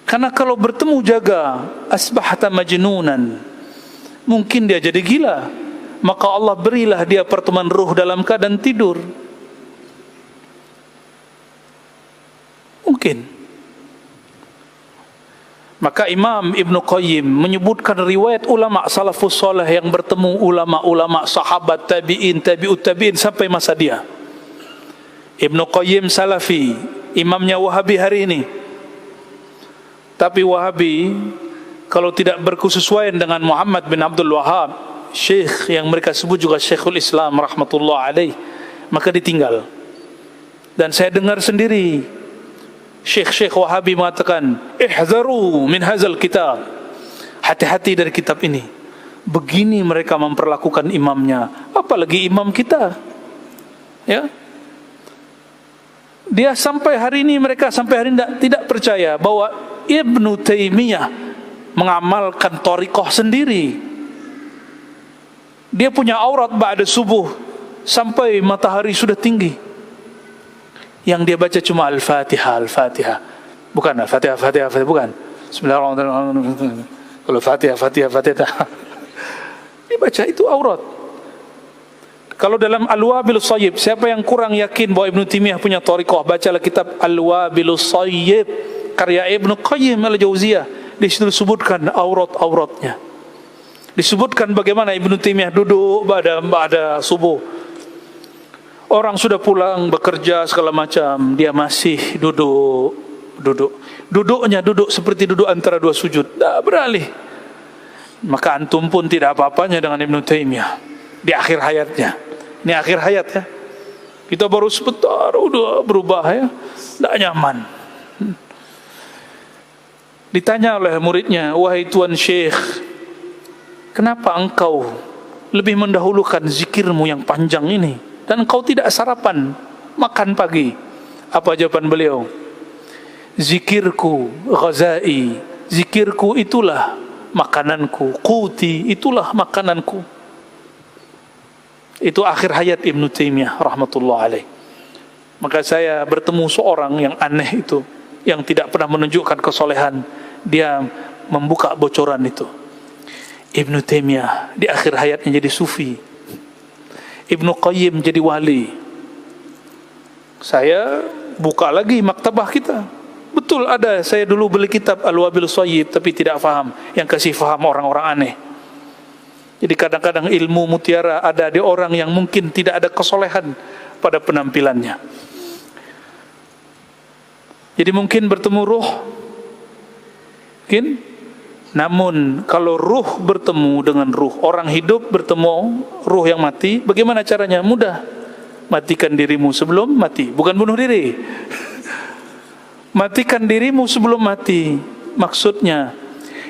Karena kalau bertemu jaga asbahata majnunan, mungkin dia jadi gila. Maka Allah berilah dia pertemuan ruh dalam keadaan tidur. Mungkin. Maka Imam Ibnu Qayyim menyebutkan riwayat ulama salafus saleh yang bertemu ulama-ulama sahabat, tabi'in, tabi'ut tabi'in sampai masa dia. Ibnu Qayyim salafi, imamnya Wahabi hari ini. Tapi Wahabi kalau tidak berkesesuaian dengan Muhammad bin Abdul Wahhab, syekh yang mereka sebut juga Syekhul Islam rahmatullah alaih, maka ditinggal. Dan saya dengar sendiri syekh-syekh Wahabi mengatakan, ihzaru min hazal kitab, hati-hati dari kitab ini. Begini mereka memperlakukan imamnya, apalagi imam kita. Ya, dia sampai hari ini, mereka sampai hari ini tidak percaya bahwa Ibnu Taimiyah mengamalkan thariqah sendiri. Dia punya aurat ba'da subuh sampai matahari sudah tinggi. Yang dia baca cuma Al-Fatihah, Al-Fatihah. Bukan Fatihah bukan. Bismillahirrahmanirrahim. Kalau Fatihah dibaca itu aurat. Kalau dalam Al-Wabilus Shayyib, siapa yang kurang yakin bahwa Ibnu Taimiyah punya thariqah, bacalah kitab Al-Wabilus Shayyib karya Ibnu Qayyim Al-Jauziyah. Di situ disebutkan aurat-auratnya. Disebutkan bagaimana Ibnu Taimiyah duduk pada subuh. Orang sudah pulang bekerja segala macam, dia masih duduk. Duduknya seperti duduk antara dua sujud, tak beralih. Maka antum pun tidak apa-apanya dengan Ibnu Taimiyah di akhir hayatnya. Ini akhir hayat ya. Kita baru sebentar udah berubah ya, tak nyaman. Ditanya oleh muridnya, wahai Tuan Syekh, kenapa engkau lebih mendahulukan zikirmu yang panjang ini dan engkau tidak sarapan, makan pagi? Apa jawaban beliau? Zikirku ghazai, zikirku itulah makananku, quti itulah makananku. Itu akhir hayat Ibnu Taimiyah rahmatullah alaih. Maka saya bertemu seorang yang aneh itu, yang tidak pernah menunjukkan kesolehan. Dia membuka bocoran itu. Ibnu Taimiyah di akhir hayatnya jadi sufi, Ibnu Qayyim jadi wali. Saya buka lagi maktabah kita. Betul ada, saya dulu beli kitab Al-Wabilus Shayyib tapi tidak faham. Yang kasih faham orang-orang aneh. Jadi kadang-kadang ilmu mutiara ada di orang yang mungkin tidak ada kesolehan pada penampilannya. Jadi mungkin bertemu ruh, mungkin. Namun kalau ruh bertemu dengan ruh, orang hidup bertemu ruh yang mati, bagaimana caranya? Mudah. Matikan dirimu sebelum mati, bukan bunuh diri. Matikan dirimu sebelum mati. Maksudnya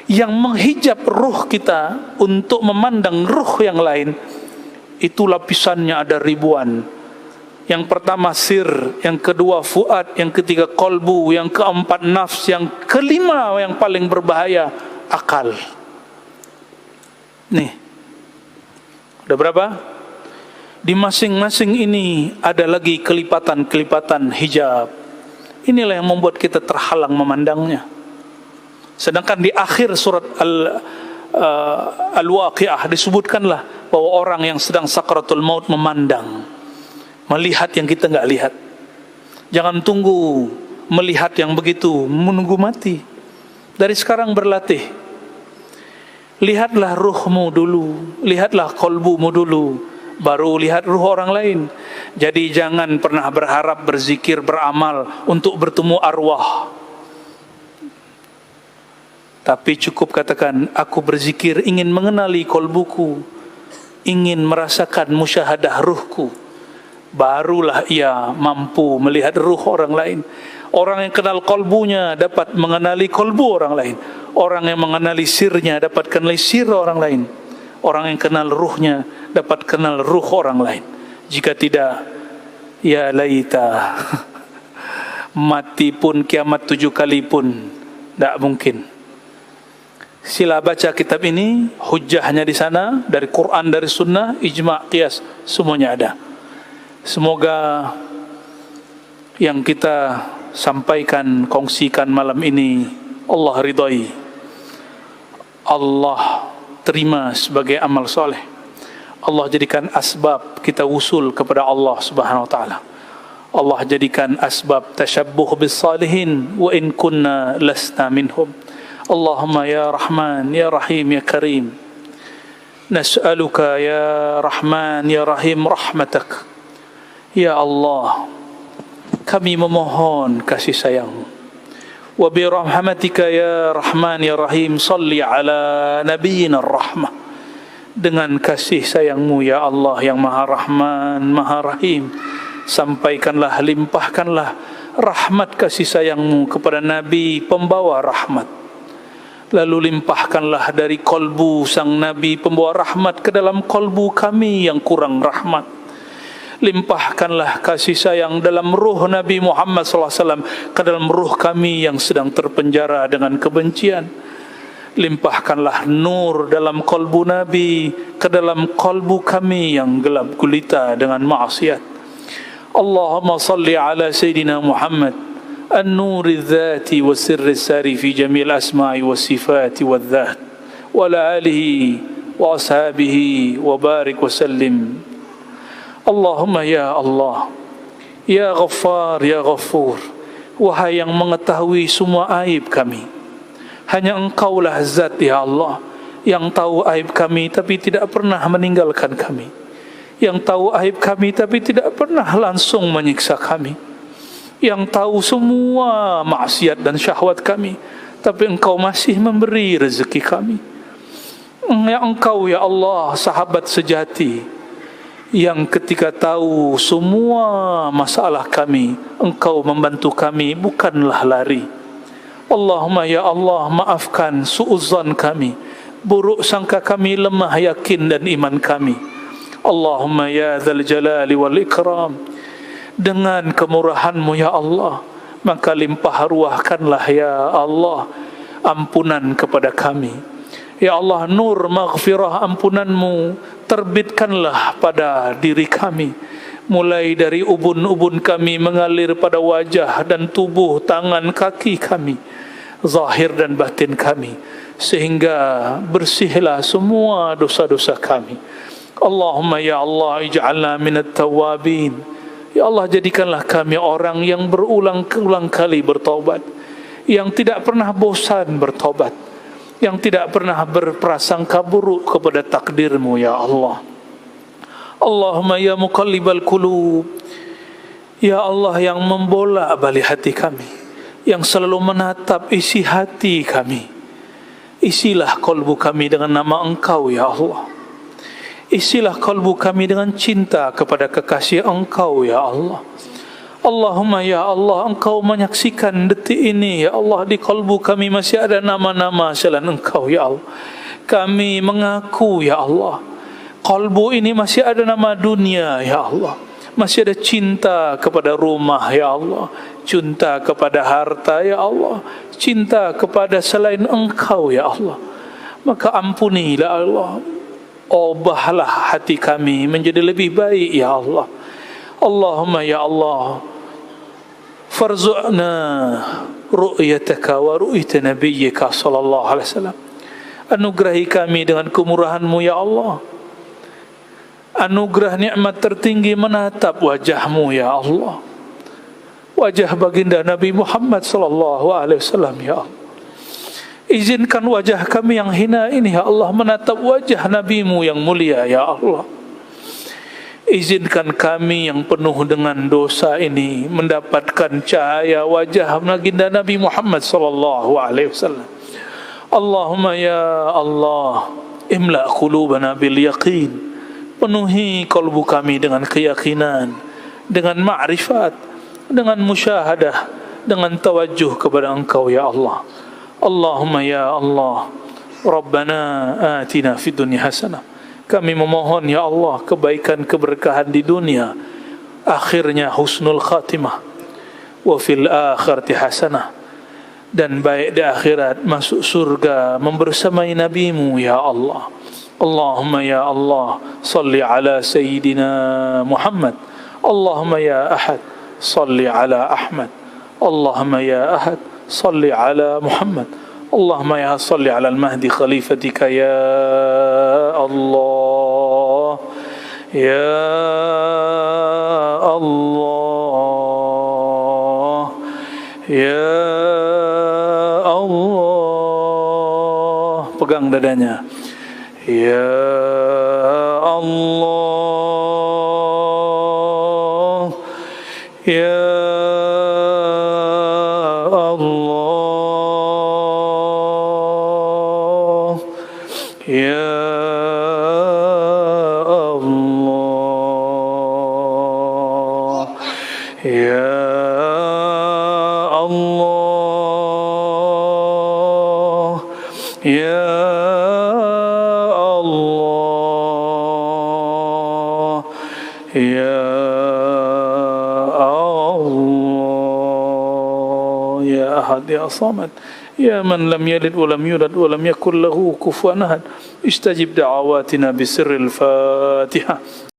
yang menghijab ruh kita untuk memandang ruh yang lain, itu lapisannya ada ribuan. Yang pertama sir, yang kedua fuad, yang ketiga kolbu, yang keempat nafs, yang kelima yang paling berbahaya akal. Nih, udah berapa? Di masing-masing ini ada lagi kelipatan-kelipatan hijab. Inilah yang membuat kita terhalang memandangnya. Sedangkan di akhir surat Al-Waqi'ah disebutkanlah bahwa orang yang sedang sakratul maut memandang, melihat yang kita enggak lihat. Jangan tunggu melihat yang begitu, menunggu mati. Dari sekarang berlatih. Lihatlah ruhmu dulu, lihatlah kolbumu dulu, baru lihat ruh orang lain. Jadi jangan pernah berharap berzikir, beramal untuk bertemu arwah. Tapi cukup katakan, aku berzikir ingin mengenali kolbuku, ingin merasakan musyahadah ruhku. Barulah ia mampu melihat ruh orang lain. Orang yang kenal kolbunya dapat mengenali kolbu orang lain. Orang yang mengenali sirnya dapat kenali sir orang lain. Orang yang kenal ruhnya dapat kenal ruh orang lain. Jika tidak, ya laita, mati pun kiamat 7 kali pun tidak mungkin. Sila baca kitab ini, hujahnya di sana, dari Quran, dari sunnah, ijma', qiyas, semuanya ada. Semoga yang kita sampaikan, kongsikan malam ini Allah ridhai, Allah terima sebagai amal soleh. Allah jadikan asbab kita usul kepada Allah subhanahu wa ta'ala. Allah jadikan asbab tashabbuh bis salihin wa in kunna lasna minhum. Allahumma ya Rahman ya Rahim ya Karim, nas'aluka ya Rahman ya Rahim rahmatak. Ya Allah, kami memohon kasih sayang-Mu. Wa bi rahmatika ya Rahman ya Rahim, salli ala nabiyyina rahmah. Dengan kasih sayang-Mu ya Allah yang Maha Rahman, Maha Rahim, sampaikanlah, limpahkanlah rahmat kasih sayang-Mu kepada Nabi pembawa rahmat. Lalu limpahkanlah dari kolbu sang Nabi pembawa rahmat ke dalam kolbu kami yang kurang rahmat. Limpahkanlah kasih sayang dalam ruh Nabi Muhammad SAW ke dalam ruh kami yang sedang terpenjara dengan kebencian. Limpahkanlah nur dalam kolbu Nabi ke dalam kolbu kami yang gelap gulita dengan maksiat. Allahumma salli ala Sayyidina Muhammad النور الذاتي والسر الساري في جميع الأسماء والصفات والذات وعلى آله وأصحابه وبارك وسلم. اللهم ya Allah, ya Ghaffar, ya Ghafur, wahai yang mengetahui semua aib kami, hanya Engkaulah zat ya Allah yang tahu aib kami tapi tidak pernah meninggalkan kami, yang tahu aib kami tapi tidak pernah langsung menyiksa kami, yang tahu semua maksiat dan syahwat kami tapi Engkau masih memberi rezeki kami. Ya Engkau ya Allah sahabat sejati yang ketika tahu semua masalah kami Engkau membantu kami, bukanlah lari. Allahumma ya Allah, maafkan suudzon kami, buruk sangka kami, lemah yakin dan iman kami. Allahumma ya dzal jalali wal ikram, dengan kemurahan-Mu ya Allah, maka limpah ruahkanlah ya Allah ampunan kepada kami. Ya Allah, nur maghfirah ampunan-Mu terbitkanlah pada diri kami, mulai dari ubun-ubun kami mengalir pada wajah dan tubuh, tangan, kaki kami, zahir dan batin kami, sehingga bersihlah semua dosa-dosa kami. Allahumma ya Allah, ij'alna minat tawabin. Ya Allah, jadikanlah kami orang yang berulang-ulang kali bertaubat, yang tidak pernah bosan bertaubat, yang tidak pernah berprasangka buruk kepada takdir-Mu ya Allah. Allahumma ya muqallibal qulub, ya Allah yang membolak-balik hati kami, yang selalu menatap isi hati kami, isilah kalbu kami dengan nama Engkau ya Allah. Isilah kalbu kami dengan cinta kepada kekasih Engkau ya Allah. Allahumma ya Allah, Engkau menyaksikan detik ini ya Allah, di kalbu kami masih ada nama-nama selain Engkau ya Allah. Kami mengaku ya Allah, kalbu ini masih ada nama dunia ya Allah, masih ada cinta kepada rumah ya Allah, cinta kepada harta ya Allah, cinta kepada selain Engkau ya Allah. Maka ampunilah Allah, ubahlah hati kami menjadi lebih baik ya Allah. Allahumma ya Allah, farzu'na ru'yataka wa ru'yata nabiyyika sallallahu alaihi wasallam. Anugerahi kami dengan kemurahan-Mu ya Allah, anugerah nikmat tertinggi menatap wajah-Mu ya Allah, wajah baginda Nabi Muhammad sallallahu alaihi wasallam ya Allah. Izinkan wajah kami yang hina ini ya Allah menatap wajah Nabi-Mu yang mulia ya Allah. Izinkan kami yang penuh dengan dosa ini mendapatkan cahaya wajah baginda Nabi Muhammad sallallahu alaihi wasallam. Allahumma ya Allah, imla qulubana bil yaqin, penuhi kalbu kami dengan keyakinan, dengan ma'rifat, dengan musyahadah, dengan tawajuh kepada Engkau ya Allah. Allahumma ya Allah, Rabbana atina fid dunya hasanah. Kami memohon ya Allah kebaikan keberkahan di dunia, akhirnya husnul khatimah, wa fil akhirati hasanah, dan baik di akhirat, masuk surga membersamai Nabi-Mu ya Allah. Allahumma ya Allah, salli ala Sayyidina Muhammad. Allahumma ya Ahad, salli ala Ahmad. Allahumma ya Ahad, salli ala Muhammad. Allahumma ya salli ala al-Mahdi khalifatika ya Allah, ya Allah, ya Allah. Pegang dadanya. Ya Allah, ya Allah, ya Allah, ya Allah, ya Allah, ya Allah, ya Ahad, ya Samad, ya man lam yalid wa lam yulad wa lam yakul lahu kufuwan ahad. Istajib da'awatina bisirril Fatihah.